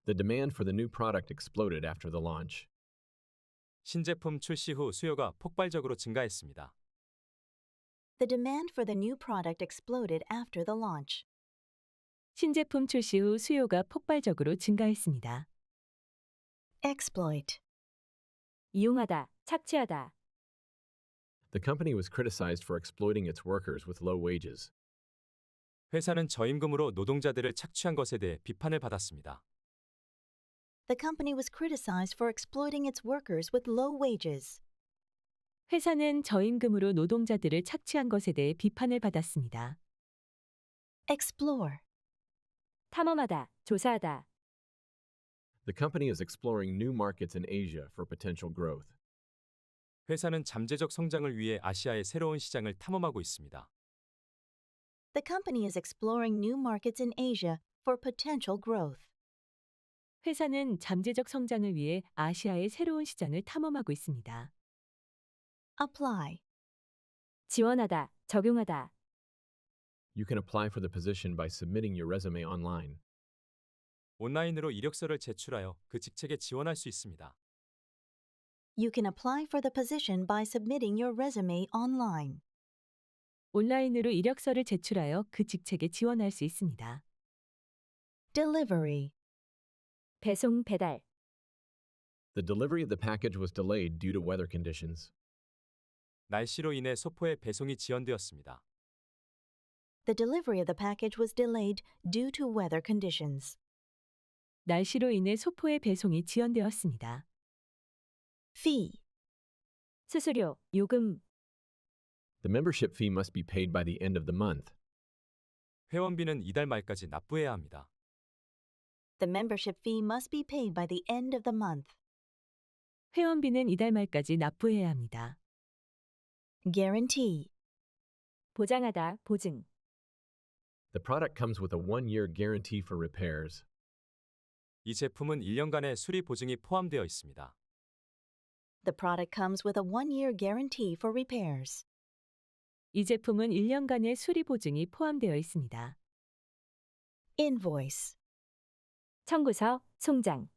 The demand for the new product exploded after the launch. 신제품 출시 후 수요가 폭발적으로 증가했습니다. the demand for the new product exploded after the launch. 신제품 출시 후 수요가 폭발적으로 증가했습니다. exploit, 이용하다, 착취하다. The company was criticized for exploiting its workers with low wages. 회사는 저임금으로 노동자들을 착취한 것에 대해 비판을 받았습니다. the company was criticized for exploiting its workers with low wages. 회사는 저임금으로 노동자들을 착취한 것에 대해 비판을 받았습니다. explore, 탐험하다, 조사하다. The company is exploring new markets in Asia for potential growth. 회사는 잠재적 성장을 위해 아시아의 새로운 시장을 탐험하고 있습니다. the company is exploring new markets in Asia for potential growth. 회사는 잠재적 성장을 위해 아시아의 새로운 시장을 탐험하고 있습니다. apply, 지원하다, 적용하다. You can apply for the position by submitting your resume online. 온라인으로 이력서를 제출하여 그 직책에 지원할 수 있습니다. you can apply for the position by submitting your resume online. 온라인으로 이력서를 제출하여 그 직책에 지원할 수 있습니다. delivery, 배송, 배달. The delivery of the package was delayed due to weather conditions. 날씨로 인해 소포의 배송이 지연되었습니다. the delivery of the package was delayed due to weather conditions. 날씨로 인해 소포의 배송이 지연되었습니다. fee, 수수료, 요금. The membership fee must be paid by the end of the month. 회원비는 이달 말까지 납부해야 합니다. the membership fee must be paid by the end of the month. 회원비는 이달 말까지 납부해야 합니다. guarantee, 보장하다, 보증. The product comes with a 1-year guarantee for repairs. 이 제품은 1년간의 수리 보증이 포함되어 있습니다. the product comes with a 1-year guarantee for repairs. 이 제품은 1년간의 수리 보증이 포함되어 있습니다. invoice, 청구서, 송장.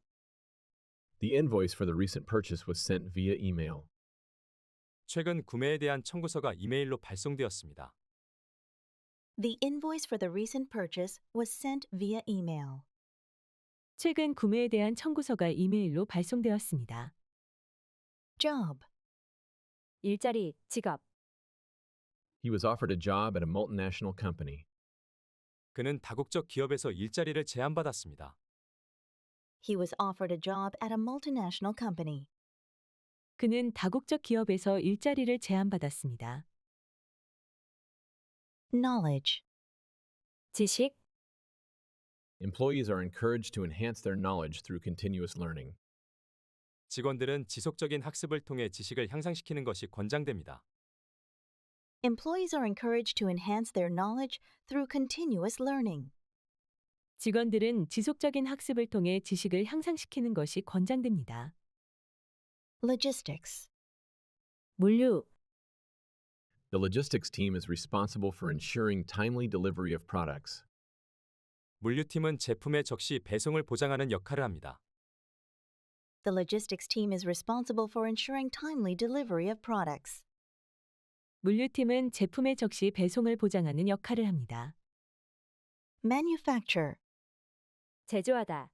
The invoice for the recent purchase was sent via email. 최근 구매에 대한 청구서가 이메일로 발송되었습니다. the invoice for the recent purchase was sent via email. 최근 구매에 대한 청구서가 이메일로 발송되었습니다. job, 일자리, 직업. He was offered a job at a multinational company. 그는 다국적 기업에서 일자리를 제안받았습니다. he was offered a job at a multinational company. 그는 다국적 기업에서 일자리를 제안받았습니다. knowledge, 지식. Employees are encouraged to enhance their knowledge through continuous learning. 직원들은 지속적인 학습을 통해 지식을 향상시키는 것이 권장됩니다. employees are encouraged to enhance their knowledge through continuous learning. 직원들은 지속적인 학습을 통해 지식을 향상시키는 것이 권장됩니다. logistics, 물류. The logistics team is responsible for ensuring timely delivery of products. 물류팀은 제품의 적시 배송을 보장하는 역할을 합니다. the logistics team is responsible for ensuring timely delivery of products. 물류팀은 제품의 적시 배송을 보장하는 역할을 합니다. manufacture, 제조하다.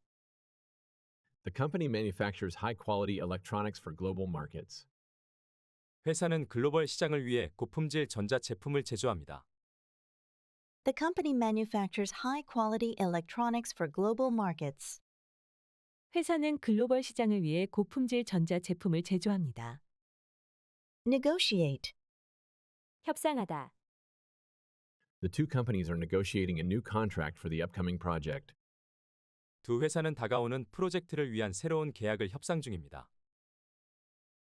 The company manufactures high-quality electronics for global markets. 회사는 글로벌 시장을 위해 고품질 전자 제품을 제조합니다. The company manufactures high-quality electronics for global markets. 회사는 글로벌 시장을 위해 고품질 전자 제품을 제조합니다. Negotiate. 협상하다. The two companies are negotiating a new contract for the upcoming project. 두 회사는 다가오는 프로젝트를 위한 새로운 계약을 협상 중입니다.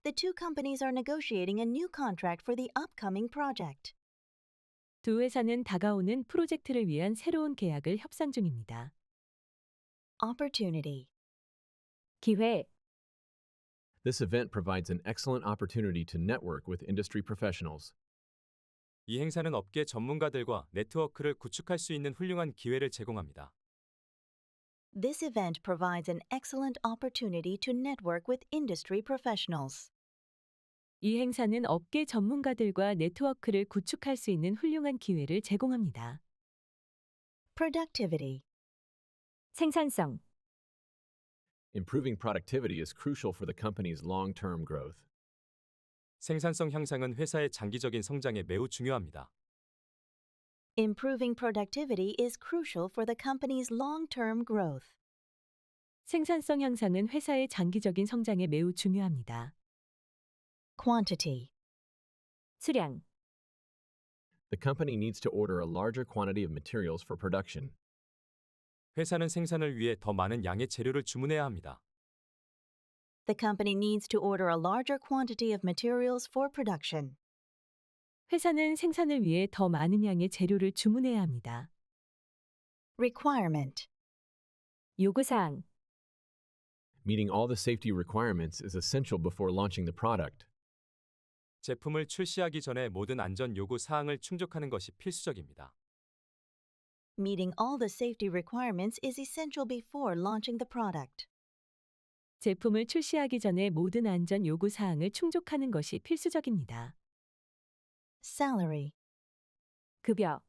The two companies are negotiating a new contract for the upcoming project. 두 회사는 다가오는 프로젝트를 위한 새로운 계약을 협상 중입니다. Opportunity. 기회. This event provides an excellent opportunity to network with industry professionals. 이 행사는 업계 전문가들과 네트워크를 구축할 수 있는 훌륭한 기회를 제공합니다. This event provides an excellent opportunity to network with industry professionals. 이 행사는 업계 전문가들과 네트워크를 구축할 수 있는 훌륭한 기회를 제공합니다. Productivity. 생산성. Improving productivity is crucial for the company's long-term growth. 생산성 향상은 회사의 장기적인 성장에 매우 중요합니다. Improving productivity is crucial for the company's long-term growth. 생산성 향상은 회사의 장기적인 성장에 매우 중요합니다. Quantity. 수량. The company needs to order a larger quantity of materials for production. 회사는 생산을 위해 더 많은 양의 재료를 주문해야 합니다. The company needs to order a larger quantity of materials for production. 회사는 생산을 위해 더 많은 양의 재료를 주문해야 합니다. Requirement. 요구사항. Meeting all the safety requirements is essential before launching the product. 제품을 출시하기 전에 모든 안전 요구 사항을 충족하는 것이 필수적입니다. Meeting all the safety requirements is essential before launching the product. 제품을 출시하기 전에 모든 안전 요구 사항을 충족하는 것이 필수적입니다. Salary. 급여.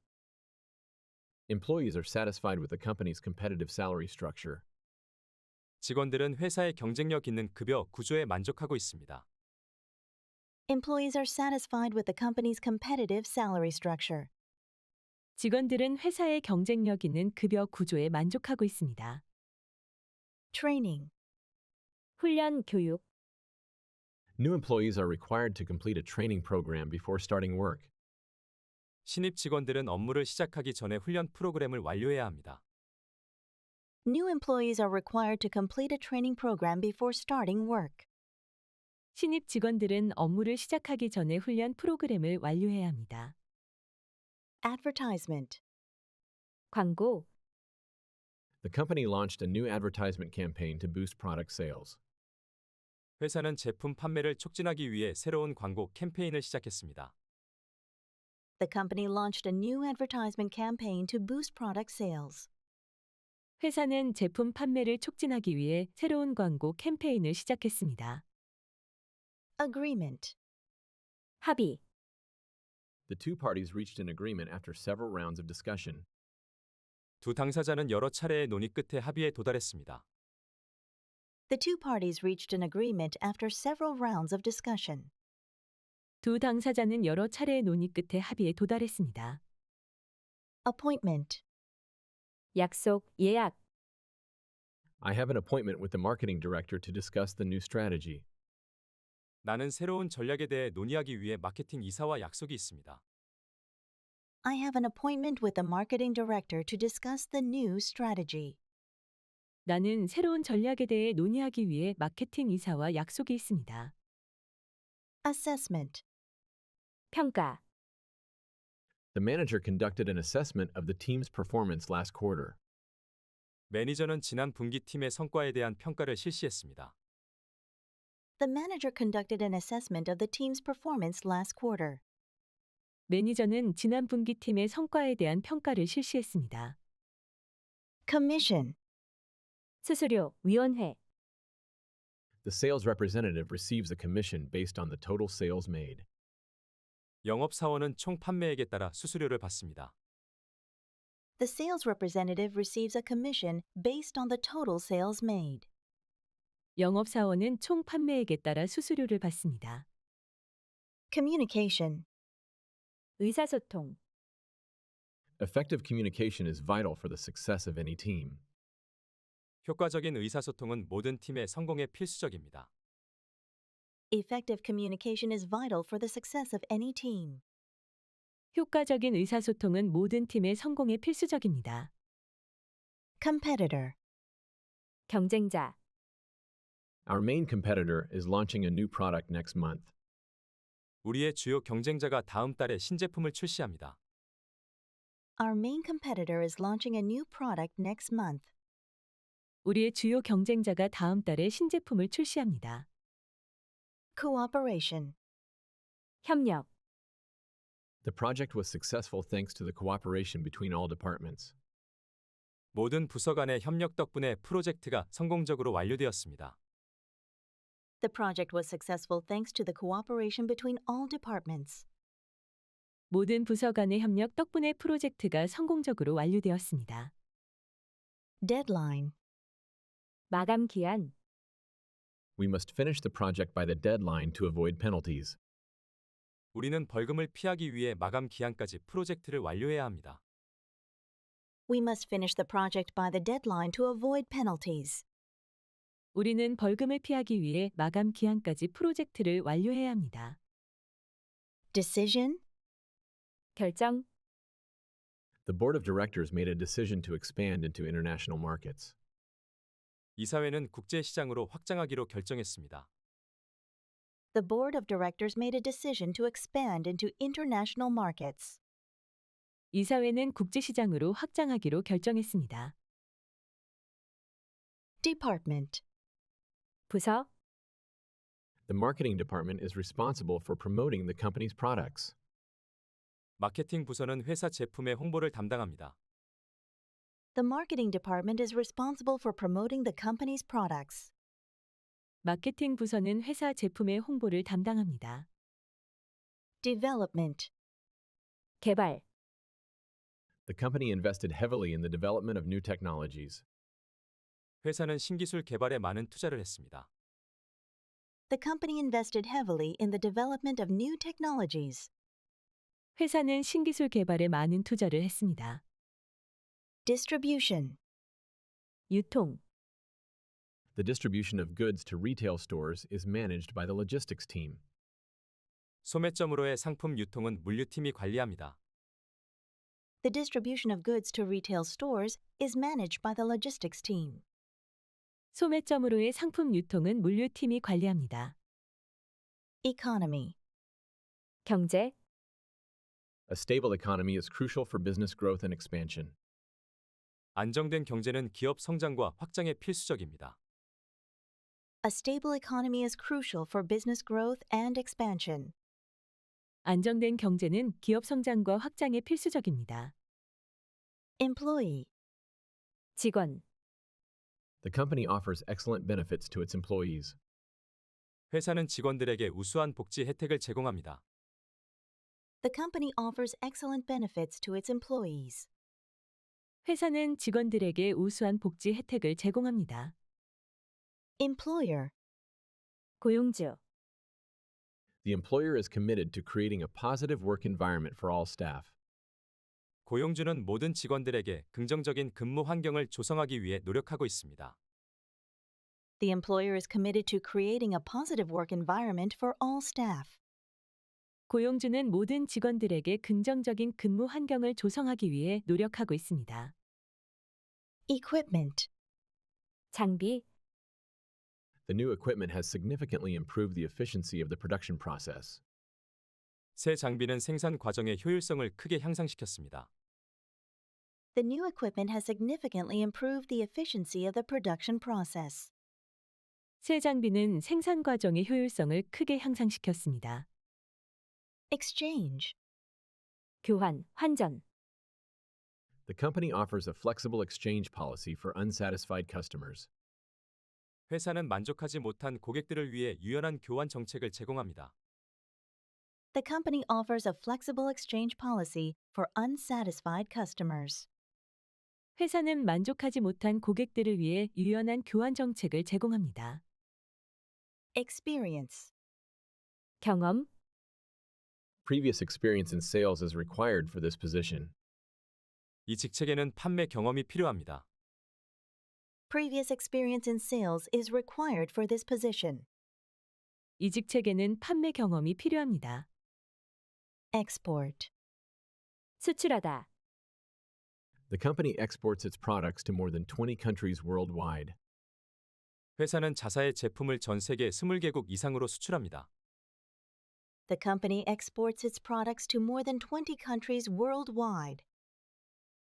Employees are satisfied with the company's competitive salary structure. 직원들은 회사의 경쟁력 있는 급여 구조에 만족하고 있습니다. Employees are satisfied with the company's competitive salary structure. 직원들은 회사의 경쟁력 있는 급여 구조에 만족하고 있습니다. Training. 훈련 교육. New employees are required to complete a training program before starting work. 신입 직원들은 업무를 시작하기 전에 훈련 프로그램을 완료해야 합니다. New employees are required to complete a training program before starting work. 신입 직원들은 업무를 시작하기 전에 훈련 프로그램을 완료해야 합니다. Advertisement. 광고. The company launched a new advertisement campaign to boost product sales. 회사는 제품 판매를 촉진하기 위해 새로운 광고 캠페인을 시작했습니다. The company launched a new advertisement campaign to boost product sales. 회사는 제품 판매를 촉진하기 위해 새로운 광고 캠페인을 시작했습니다. Agreement. 합의. The two parties reached an agreement after several rounds of discussion. 두 당사자는 여러 차례의 논의 끝에 합의에 도달했습니다. The two parties reached an agreement after several rounds of discussion. 두 당사자는 여러 차례의 논의 끝에 합의에 도달했습니다. Appointment. 약속, 예약. I have an appointment with the marketing director to discuss the new strategy. 나는 새로운 전략에 대해 논의하기 위해 마케팅 이사와 약속이 있습니다. I have an appointment with the marketing director to discuss the new strategy. 나는 새로운 전략에 대해 논의하기 위해 마케팅 이사와 약속이 있습니다. Assessment. 평가. The manager conducted an assessment of the team's performance last quarter. 매니저는 지난 분기 팀의 성과에 대한 평가를 실시했습니다. The manager conducted an assessment of the team's performance last quarter. 매니저는 지난 분기 팀의 성과에 대한 평가를 실시했습니다. Commission. 수수료, 위원회. The sales representative receives a commission based on the total sales made. 영업사원은 총 판매액에 따라 수수료를 받습니다. The sales representative receives a commission based on the total sales made. 영업사원은 총 판매액에 따라 수수료를 받습니다. Communication. 의사소통. Effective communication is vital for the success of any team. 효과적인 의사소통은 모든 팀의 성공에 필수적입니다. Effective communication is vital for the success of any team. 효과적인 의사소통은 모든 팀의 성공에 필수적입니다. Competitor. 경쟁자, Our main competitor is launching a new product next month. 우리의 주요 경쟁자가 다음 달에 신제품을 출시합니다. Our main competitor is launching a new product next month. 우리의 주요 경쟁자가 다음 달에 신제품을 출시합니다. Cooperation. 협력, The project was successful thanks to the cooperation between all departments. 모든 부서 간의 협력 덕분에 프로젝트가 성공적으로 완료되었습니다. The project was successful thanks to the cooperation between all departments. 모든 부서 간의 협력 덕분에 프로젝트가 성공적으로 완료되었습니다. Deadline. 마감 기한, We must finish the project by the deadline to avoid penalties. 우리는 벌금을 피하기 위해 마감 기한까지 프로젝트를 완료해야 합니다. We must finish the project by the deadline to avoid penalties. 우리는 벌금을 피하기 위해 마감 기한까지 프로젝트를 완료해야 합니다. Decision. 결정, The board of directors made a decision to expand into international markets. 이사회는 국제 시장으로 확장하기로 결정했습니다. The board of directors made a decision to expand into international markets. 이사회는 국제시장으로 확장하기로 결정했습니다. Department. 부서, The marketing department is responsible for promoting the company's products. 마케팅 부서는 회사 제품의 홍보를 담당합니다. The marketing department is responsible for promoting the company's products. 마케팅 부서는 회사 제품의 홍보를 담당합니다. Development. 개발, The company invested heavily in the development of new technologies. 회사는 신기술 개발에 많은 투자를 했습니다. The company invested heavily in the development of new technologies. 회사는 신기술 개발에 많은 투자를 했습니다. Distribution. 유통, The distribution of goods to retail stores is managed by the logistics team. 소매점으로의 상품 유통은 물류팀이 관리합니다. The distribution of goods to retail stores is managed by the logistics team. 소매점으로의 상품 유통은 물류팀이 관리합니다. Economy. 경제, A stable economy is crucial for business growth and expansion. 안정된 경제는 기업 성장과 확장에 필수적입니다. A stable economy is crucial for business growth and expansion. 안정된 경제는 기업 성장과 확장에 필수적입니다. Employee. 직원, The company offers excellent benefits to its employees. 회사는 직원들에게 우수한 복지 혜택을 제공합니다. The company offers excellent benefits to its employees. 회사는 직원들에게 우수한 복지 혜택을 제공합니다. Employer. 고용주, The employer is committed to creating a positive work environment for all staff. 고용주는 모든 직원들에게 긍정적인 근무 환경을 조성하기 위해 노력하고 있습니다. The employer is committed to creating a positive work environment for all staff. 고용주는 모든 직원들에게 긍정적인 근무 환경을 조성하기 위해 노력하고 있습니다. Equipment. 장비, The new equipment has significantly improved the efficiency of the production process. 새 장비는 생산 과정의 효율성을 크게 향상시켰습니다. The new equipment has significantly improved the efficiency of the production process. 새 장비는 생산 과정의 효율성을 크게 향상시켰습니다. Exchange. 교환, 환전, The company offers a flexible exchange policy for unsatisfied customers. 회사는 만족하지 못한 고객들을 위해 유연한 교환 정책을 제공합니다. The company offers a flexible exchange policy for unsatisfied customers. 회사는 만족하지 못한 고객들을 위해 유연한 교환 정책을 제공합니다. Experience. 경험, Previous experience in sales is required for this position. 이 직책에는 판매 경험이 필요합니다. Previous experience in sales is required for this position. 이 직책에는 판매 경험이 필요합니다. Export. 수출하다. The company exports its products to more than 20 countries worldwide. 회사는 자사의 제품을 전 세계 20개국 이상으로 수출합니다. The company exports its products to more than 20 countries worldwide.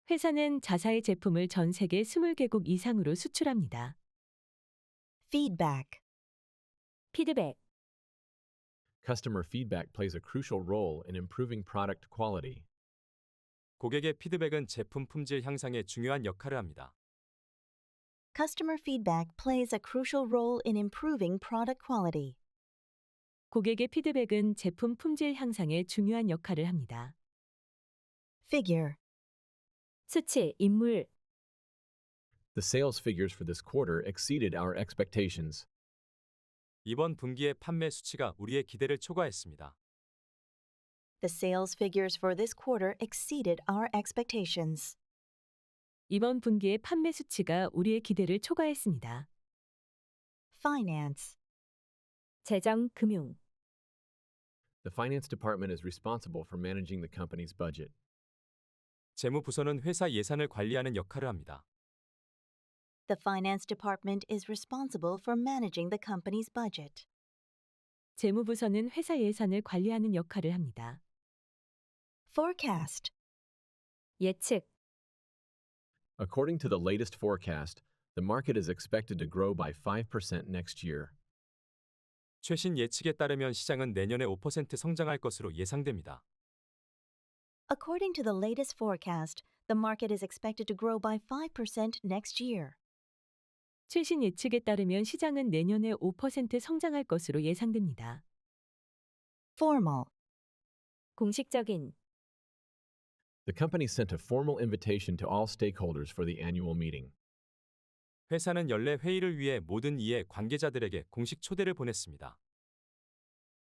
회사는 자사의 제품을 전 세계 20개국 이상으로 수출합니다. Feedback. 피드백. Customer feedback plays a crucial role in improving product quality. 고객의 피드백은 제품 품질 향상에 중요한 역할을 합니다. Customer feedback plays a crucial role in improving product quality. 고객의 피드백은 제품 품질 향상에 중요한 역할을 합니다. Figure. 수치, 인물. The sales figures for this quarter exceeded our expectations. 이번 분기의 판매 수치가 우리의 기대를 초과했습니다. The sales figures for this quarter exceeded our expectations. 이번 분기의 판매 수치가 우리의 기대를 초과했습니다. Finance. 재정, 금융. The finance department is responsible for managing the company's budget. 재무부서는 회사 예산을 관리하는 역할을 합니다. The finance department is responsible for managing the company's budget. 재무부서는 회사 예산을 관리하는 역할을 합니다. Forecast. 예측. According to the latest forecast, the market is expected to grow by 5% next year. 최신 예측에 따르면 시장은 내년에 5% 성장할 것으로 예상됩니다. According to the latest forecast, the market is expected to grow by 5% next year. 최신 예측에 따르면 시장은 내년에 5% 성장할 것으로 예상됩니다. Formal. 공식적인. The company sent a formal invitation to all stakeholders for the annual meeting. 회사는 연례 회의를 위해 모든 이해 관계자들에게 공식 초대를 보냈습니다.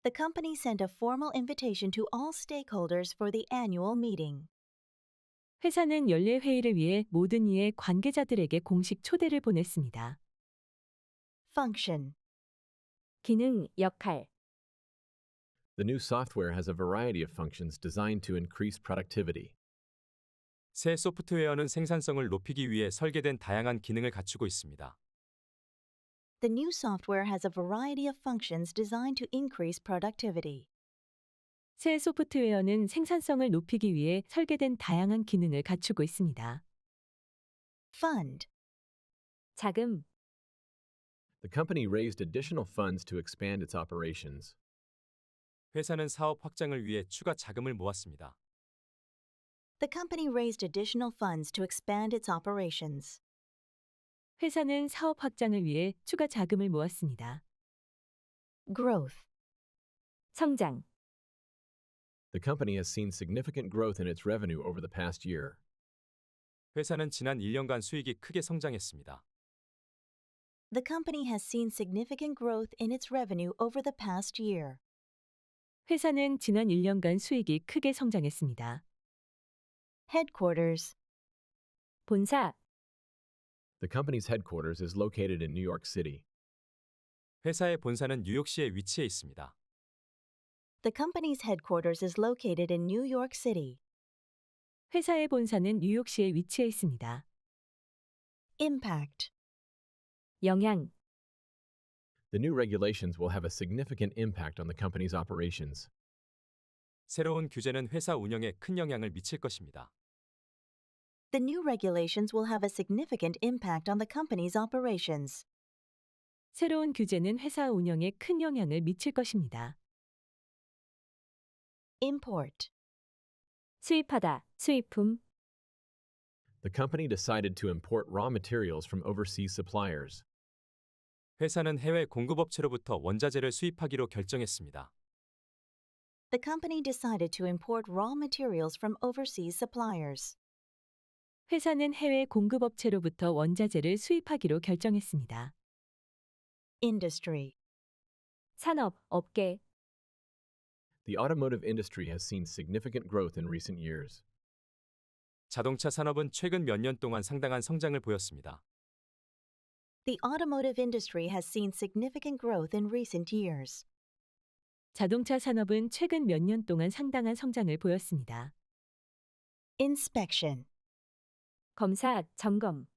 The company sent a formal invitation to all stakeholders for the annual meeting. 회사는 연례 회의를 위해 모든 이해 관계자들에게 공식 초대를 보냈습니다. Function. 기능, 역할. The new software has a variety of functions designed to increase productivity. 새 소프트웨어는 생산성을 높이기 위해 설계된 다양한 기능을 갖추고 있습니다. The new software has a variety of functions designed to increase productivity. 새 소프트웨어는 생산성을 높이기 위해 설계된 다양한 기능을 갖추고 있습니다. Fund. 자금. The company raised additional funds to expand its operations. 회사는 사업 확장을 위해 추가 자금을 모았습니다. The company raised additional funds to expand its operations. 회사는 사업 확장을 위해 추가 자금을 모았습니다. Growth. 성장. The company has seen significant growth in its revenue over the past year. 회사는 지난 1년간 수익이 크게 성장했습니다. The company has seen significant growth in its revenue over the past year. 회사는 지난 1년간 수익이 크게 성장했습니다. Headquarters. 본사. The company's headquarters is located in New York City. 회사의 본사는 뉴욕시에 위치해 있습니다. The company's headquarters is located in New York City. 회사의 본사는 뉴욕시에 위치해 있습니다. Impact. 영향. The new regulations will have a significant impact on the company's operations. 새로운 규제는 회사 운영에 큰 영향을 미칠 것입니다. The new regulations will have a significant impact on the company's operations. 새로운 규제는 회사 운영에 큰 영향을 미칠 것입니다. Import. 수입하다, 수입품. The company decided to import raw materials from overseas suppliers. 회사는 해외 공급업체로부터 원자재를 수입하기로 결정했습니다. The company decided to import raw materials from overseas suppliers. 회사는 해외 공급업체로부터 원자재를 수입하기로 결정했습니다. Industry. 산업, 업계. The automotive industry has seen significant growth in recent years. 자동차 산업은 최근 몇 년 동안 상당한 성장을 보였습니다. The automotive industry has seen significant growth in recent years. 자동차 산업은 최근 몇 년 동안 상당한 성장을 보였습니다. Inspection. 검사, 점검.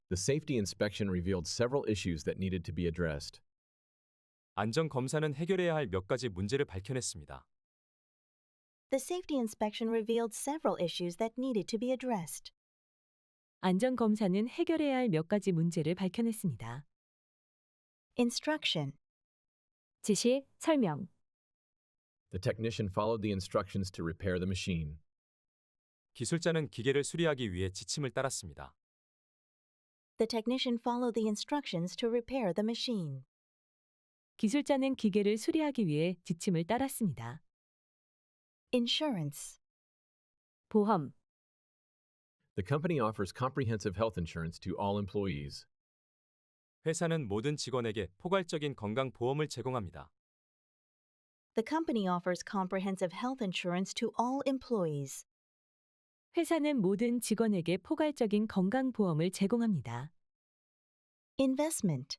The safety inspection revealed several issues that needed to be addressed. 안전 검사는 해결해야 할 몇 가지 문제를 밝혀냈습니다. The safety inspection revealed several issues that needed to be addressed. 안전 검사는 해결해야 할 몇 가지 문제를 밝혀냈습니다. Instruction. 지시, 설명. The technician followed the instructions to repair the machine. 기술자는 기계를 수리하기 위해 지침을 따랐습니다. The technician followed the instructions to repair the machine. 기술자는 기계를 수리하기 위해 지침을 따랐습니다. Insurance. 보험. The company offers comprehensive health insurance to all employees. 회사는 모든 직원에게 포괄적인 건강 보험을 제공합니다. The company offers comprehensive health insurance to all employees. 회사는 모든 직원에게 포괄적인 건강보험을 제공합니다. Investment.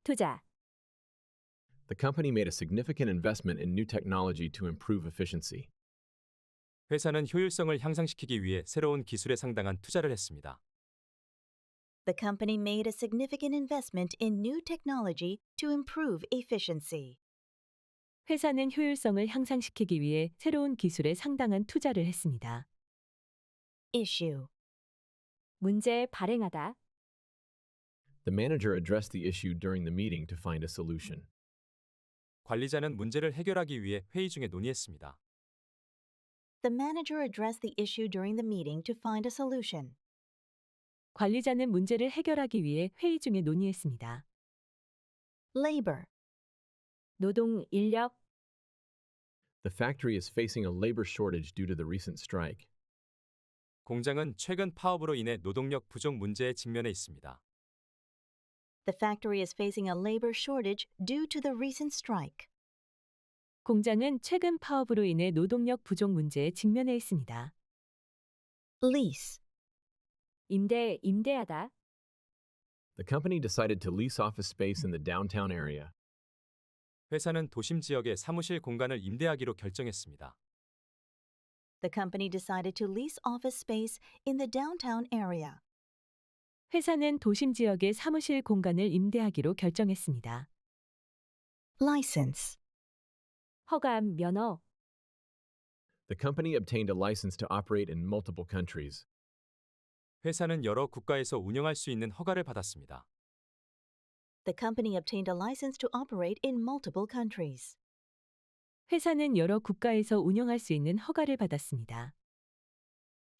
투자. The company made a significant investment in new technology to improve efficiency. 회사는 효율성을 향상시키기 위해 새로운 기술에 상당한 투자를 했습니다. The company made a significant investment in new technology to improve efficiency. 회사는 효율성을 향상시키기 위해 새로운 기술에 상당한 투자를 했습니다. Issue. 문제 발행하다. The manager addressed the issue during the meeting to find a solution. 관리자는 문제를 해결하기 위해 회의 중에 논의했습니다. The manager addressed the issue during the meeting to find a solution. 관리자는 문제를 해결하기 위해 회의 중에 논의했습니다. Labor. 노동, 인력. The factory is facing a labor shortage due to the recent strike. 공장은 최근 파업으로 인해 노동력 부족 문제에 직면해 있습니다. The factory is facing a labor shortage due to the recent strike. 공장은 최근 파업으로 인해 노동력 부족 문제에 직면해 있습니다. Lease. 임대, 임대하다. The company decided to lease office space in the downtown area. 회사는 도심 지역의 사무실 공간을 임대하기로 결정했습니다. The company decided to lease office space in the downtown area. 회사는 도심 지역의 사무실 공간을 임대하기로 결정했습니다. License. 허가함, 면허. The company obtained a license to operate in multiple countries. 회사는 여러 국가에서 운영할 수 있는 허가를 받았습니다. The company obtained a license to operate in multiple countries. 회사는 여러 국가에서 운영할 수 있는 허가를 받았습니다.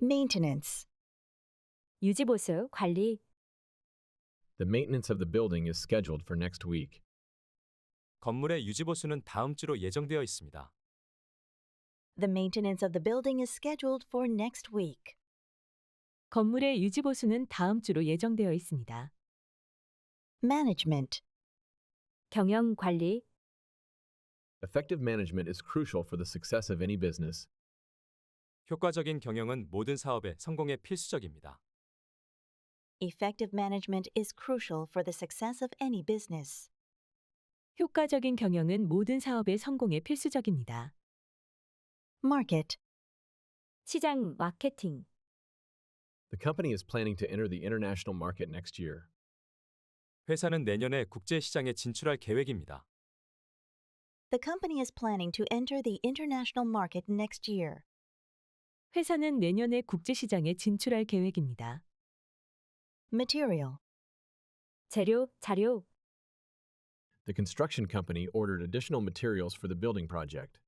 Maintenance. 유지보수, 관리. The maintenance of the building is scheduled for next week. 건물의 유지보수는 다음 주로 예정되어 있습니다. The maintenance of the building is scheduled for next week. 건물의 유지보수는 다음 주로 예정되어 있습니다. Management. 경영, 관리. Effective management is crucial for the success of any business. 효과적인 경영은 모든 사업의 성공에 필수적입니다. Effective management is crucial for the success of any business. 효과적인 경영은 모든 사업의 성공에 필수적입니다. Market. 시장, 마케팅. The company is planning to enter the international market next year. 회사는 내년에 국제 시장에 진출할 계획입니다. The company is planning to enter the international market next year. 회사는 내년에 국제 시장에 진출할 계획입니다. Material. 재료, 자료. The construction company ordered additional materials for the building project.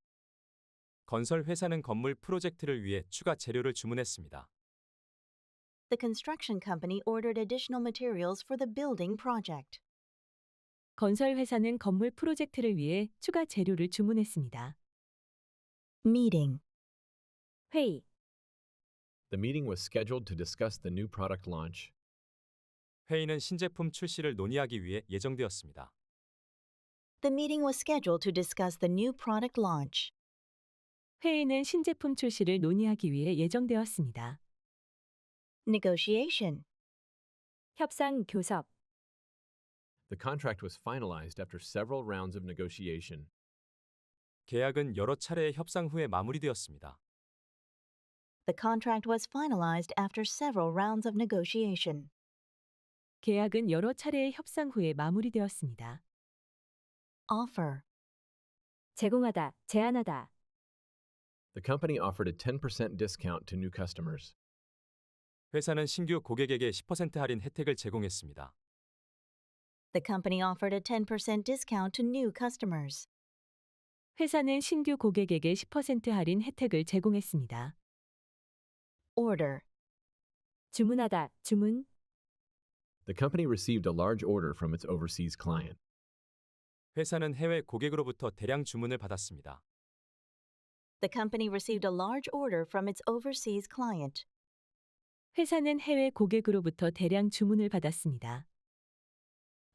건설 회사는 건물 프로젝트를 위해 추가 재료를 주문했습니다. The construction company ordered additional materials for the building project. 건설 회사는 건물 프로젝트를 위해 추가 재료를 주문했습니다. Meeting. 회의. The meeting was scheduled to discuss the new product launch. 회의는 신제품 출시를 논의하기 위해 예정되었습니다. The meeting was scheduled to discuss the new product launch. 회의는 신제품 출시를 논의하기 위해 예정되었습니다. Negotiation. 협상 교섭, The contract was finalized after several rounds of negotiation. 계약은 여러 차례의 협상 후에 마무리되었습니다. The contract was finalized after several rounds of negotiation. 계약은 여러 차례의 협상 후에 마무리되었습니다. Offer. 제공하다, 제안하다, The company offered a 10% discount to new customers. 회사는 신규 고객에게 10% 할인 혜택을 제공했습니다. The company offered a 10% discount to new customers. 회사는 신규 고객에게 10% 할인 혜택을 제공했습니다. Order. 주문하다, 주문, The company received a large order from its overseas client. 회사는 해외 고객으로부터 대량 주문을 받았습니다. The company received a large order from its overseas client. 회사는 해외 고객으로부터 대량 주문을 받았습니다.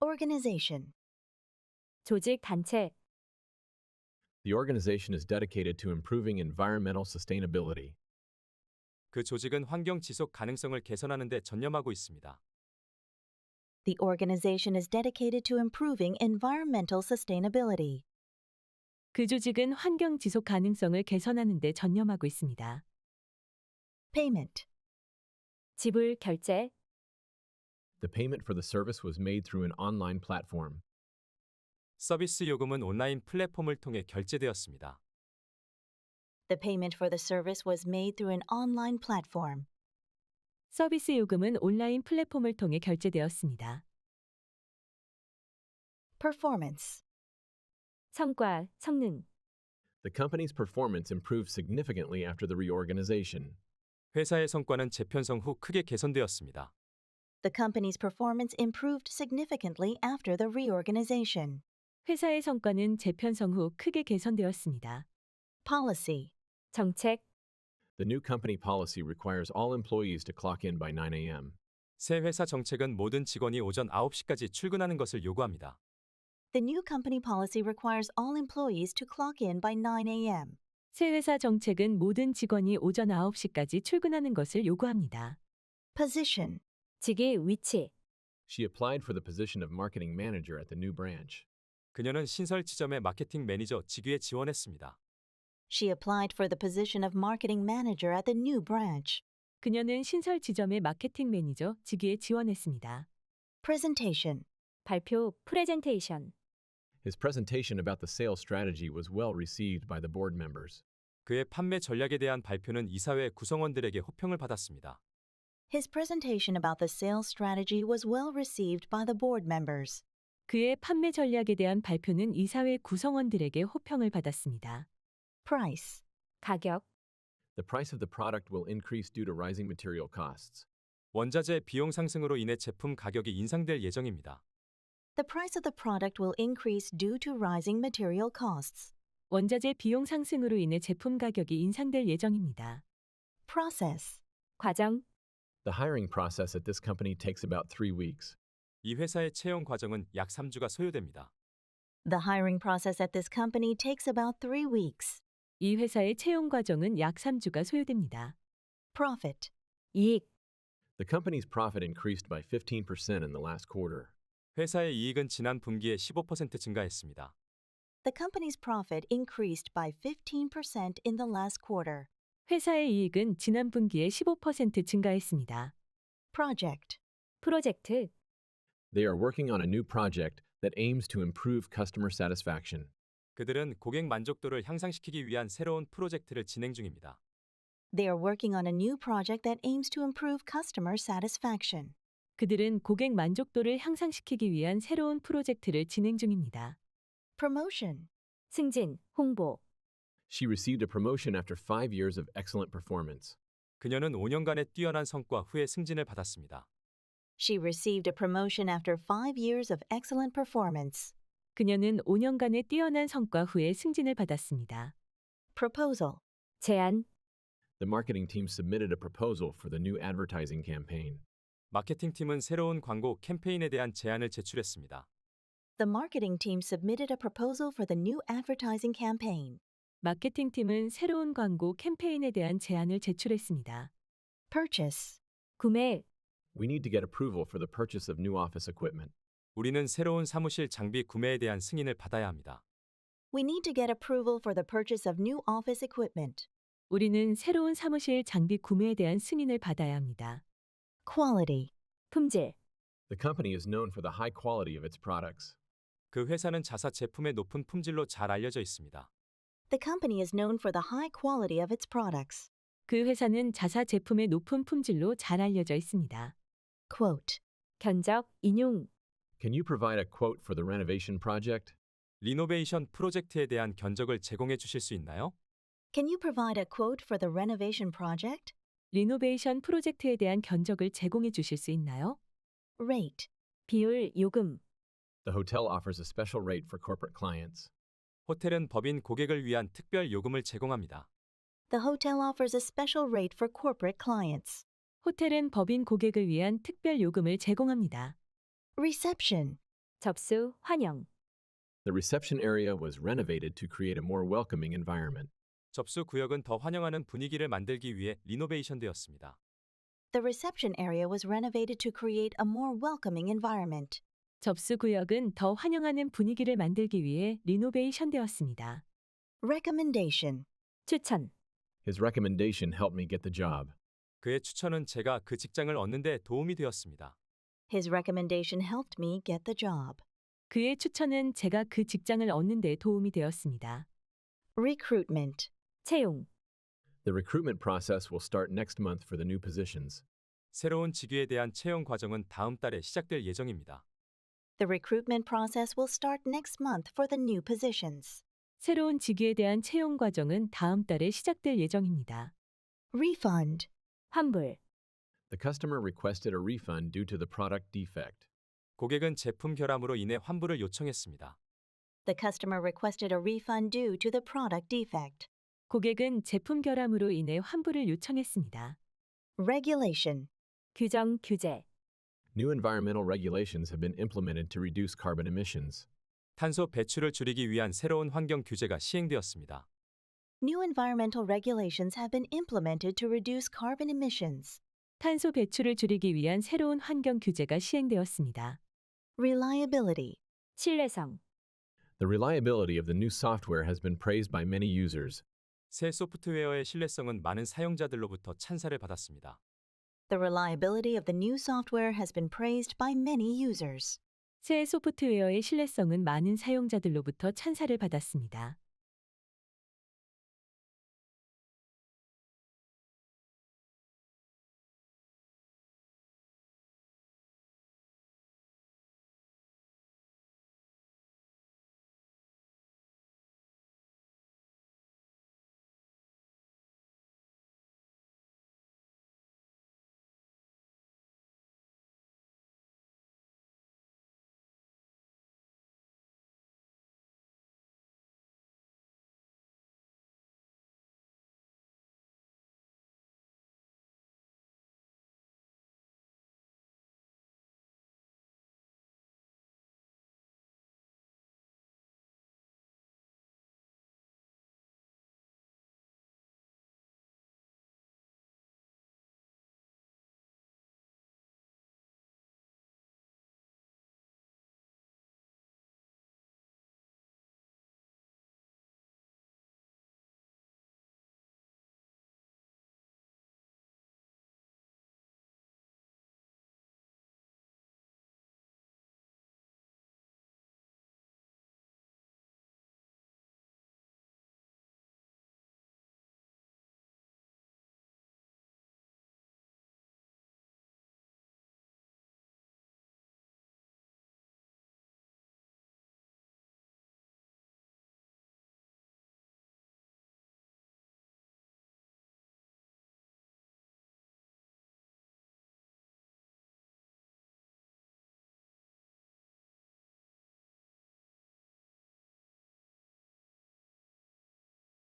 Organization. 조직, 단체, The organization is dedicated to improving environmental sustainability. 그 조직은 환경 지속 가능성을 개선하는 데 전념하고 있습니다. The organization is dedicated to improving environmental sustainability. 그 조직은 환경 지속 가능성을 개선하는 데 전념하고 있습니다. Payment. 지불, 결제, The payment for the service was made through an online platform. 서비스 요금은 온라인 플랫폼을 통해 결제되었습니다. The payment for the service was made through an online platform. 서비스 요금은 온라인 플랫폼을 통해 결제되었습니다. Performance. 성과, 성능, The company's performance improved significantly after the reorganization. 회사의 성과는 재편성 후 크게 개선되었습니다. The company's performance improved significantly after the reorganization. 회사의 성과는 재편성 후 크게 개선되었습니다. Policy. 정책, The new company policy requires all employees to clock in by 9 a.m. 새 회사 정책은 모든 직원이 오전 9시까지 출근하는 것을 요구합니다. The new company policy requires all employees to clock in by 9 a.m. 새 회사 정책은 모든 직원이 오전 9시까지 출근하는 것을 요구합니다. Position. 직위, 위치, She applied for the position of marketing manager at the new branch. 그녀는 신설 지점의 마케팅 매니저 직위에 지원했습니다. She applied for the position of marketing manager at the new branch. 그녀는 신설 지점의 마케팅 매니저 직위에 지원했습니다. Presentation. 발표, 프레젠테이션, His presentation about the sales strategy was well received by the board members. 그의 판매 전략에 대한 발표는 이사회 구성원들에게 호평을 받았습니다. His presentation about the sales strategy was well received by the board members. 그의 판매 전략에 대한 발표는 이사회 구성원들에게 호평을 받았습니다. Price. 가격, The price of the product will increase due to rising material costs. 원자재 비용 상승으로 인해 제품 가격이 인상될 예정입니다. The price of the product will increase due to rising material costs. 원자재 비용 상승으로 인해 제품 가격이 인상될 예정입니다. Process. 과정, The hiring process at this company takes about 3 weeks. 이 회사의 채용 과정은 약 3주가 소요됩니다. The hiring process at this company takes about 3 weeks. 이 회사의 채용 과정은 약 3주가 소요됩니다. Profit. 이익, The company's profit increased by 15% in the last quarter. 회사의 이익은 지난 분기에 15% 증가했습니다. The company's profit increased by 15% in the last quarter. 회사의 이익은 지난 분기에 15% 증가했습니다. Project. 프로젝트, They are working on a new project that aims to improve customer satisfaction. 그들은 고객 만족도를 향상시키기 위한 새로운 프로젝트를 진행 중입니다. They are working on a new project that aims to improve customer satisfaction. 그들은 고객 만족도를 향상시키기 위한 새로운 프로젝트를 진행 중입니다. Promotion. 승진, 홍보, She received a promotion after 5 years of excellent performance. 그녀는 5년간의 뛰어난 성과 후에 승진을 받았습니다. She received a promotion after 5 years of excellent performance. 그녀는 5년간의 뛰어난 성과 후에 승진을 받았습니다. Proposal. 제안, The marketing team submitted a proposal for the new advertising campaign. 마케팅팀은 새로운 광고 캠페인에 대한 제안을 제출했습니다. The marketing team submitted a proposal for the new advertising campaign. 마케팅팀은 새로운 광고 캠페인에 대한 제안을 제출했습니다. Purchase. 구매, We need to get approval for the purchase of new office equipment. 우리는 새로운 사무실 장비 구매에 대한 승인을 받아야 합니다. We need to get approval for the purchase of new office equipment. 우리는 새로운 사무실 장비 구매에 대한 승인을 받아야 합니다. Quality. 품질, The company is known for the high quality of its products. 그 회사는 자사 제품의 높은 품질로 잘 알려져 있습니다. The company is known for the high quality of its products. 그 회사는 자사 제품의 높은 품질로 잘 알려져 있습니다. Quote. 견적, 인용, Can you provide a quote for the renovation project? 리노베이션 프로젝트에 대한 견적을 제공해 주실 수 있나요? Can you provide a quote for the renovation project? 리노베이션 프로젝트에 대한 견적을 제공해 주실 수 있나요? Rate. 비율, 요금, The hotel offers a special rate for corporate clients. 호텔은 법인 고객을 위한 특별 요금을 제공합니다. The hotel offers a special rate for corporate clients. 호텔은 법인 고객을 위한 특별 요금을 제공합니다. Reception. 접수, 환영, The reception area was renovated to create a more welcoming environment. 접수 구역은 더 환영하는 분위기를 만들기 위해 리노베이션 되었습니다. The reception area was renovated to create a more welcoming environment. 접수 구역은 더 환영하는 분위기를 만들기 위해 리노베이션 되었습니다. Recommendation. 추천, His recommendation helped me get the job. 그의 추천은 제가 그 직장을 얻는 데 도움이 되었습니다. His recommendation helped me get the job. 그의 추천은 제가 그 직장을 얻는 데 도움이 되었습니다. Recruitment. 채용, The recruitment process will start next month for the new positions. 새로운 직위에 대한 채용 과정은 다음 달에 시작될 예정입니다. The recruitment process will start next month for the new positions. 새로운 직위에 대한 채용 과정은 다음 달에 시작될 예정입니다. Refund. 환불, The customer requested a refund due to the product defect. 고객은 제품 결함으로 인해 환불을 요청했습니다. The customer requested a refund due to the product defect. 고객은 제품 결함으로 인해 환불을 요청했습니다. Regulation. 규정, 규제, New environmental regulations have been implemented to reduce carbon emissions. 탄소 배출을 줄이기 위한 새로운 환경 규제가 시행되었습니다. New environmental regulations have been implemented to reduce carbon emissions. 탄소 배출을 줄이기 위한 새로운 환경 규제가 시행되었습니다. Reliability. 신뢰성, The reliability of the new software has been praised by many users. 새 소프트웨어의 신뢰성은 많은 사용자들로부터 찬사를 받았습니다. The reliability of the new software has been praised by many users. 새 소프트웨어의 신뢰성은 많은 사용자들로부터 찬사를 받았습니다.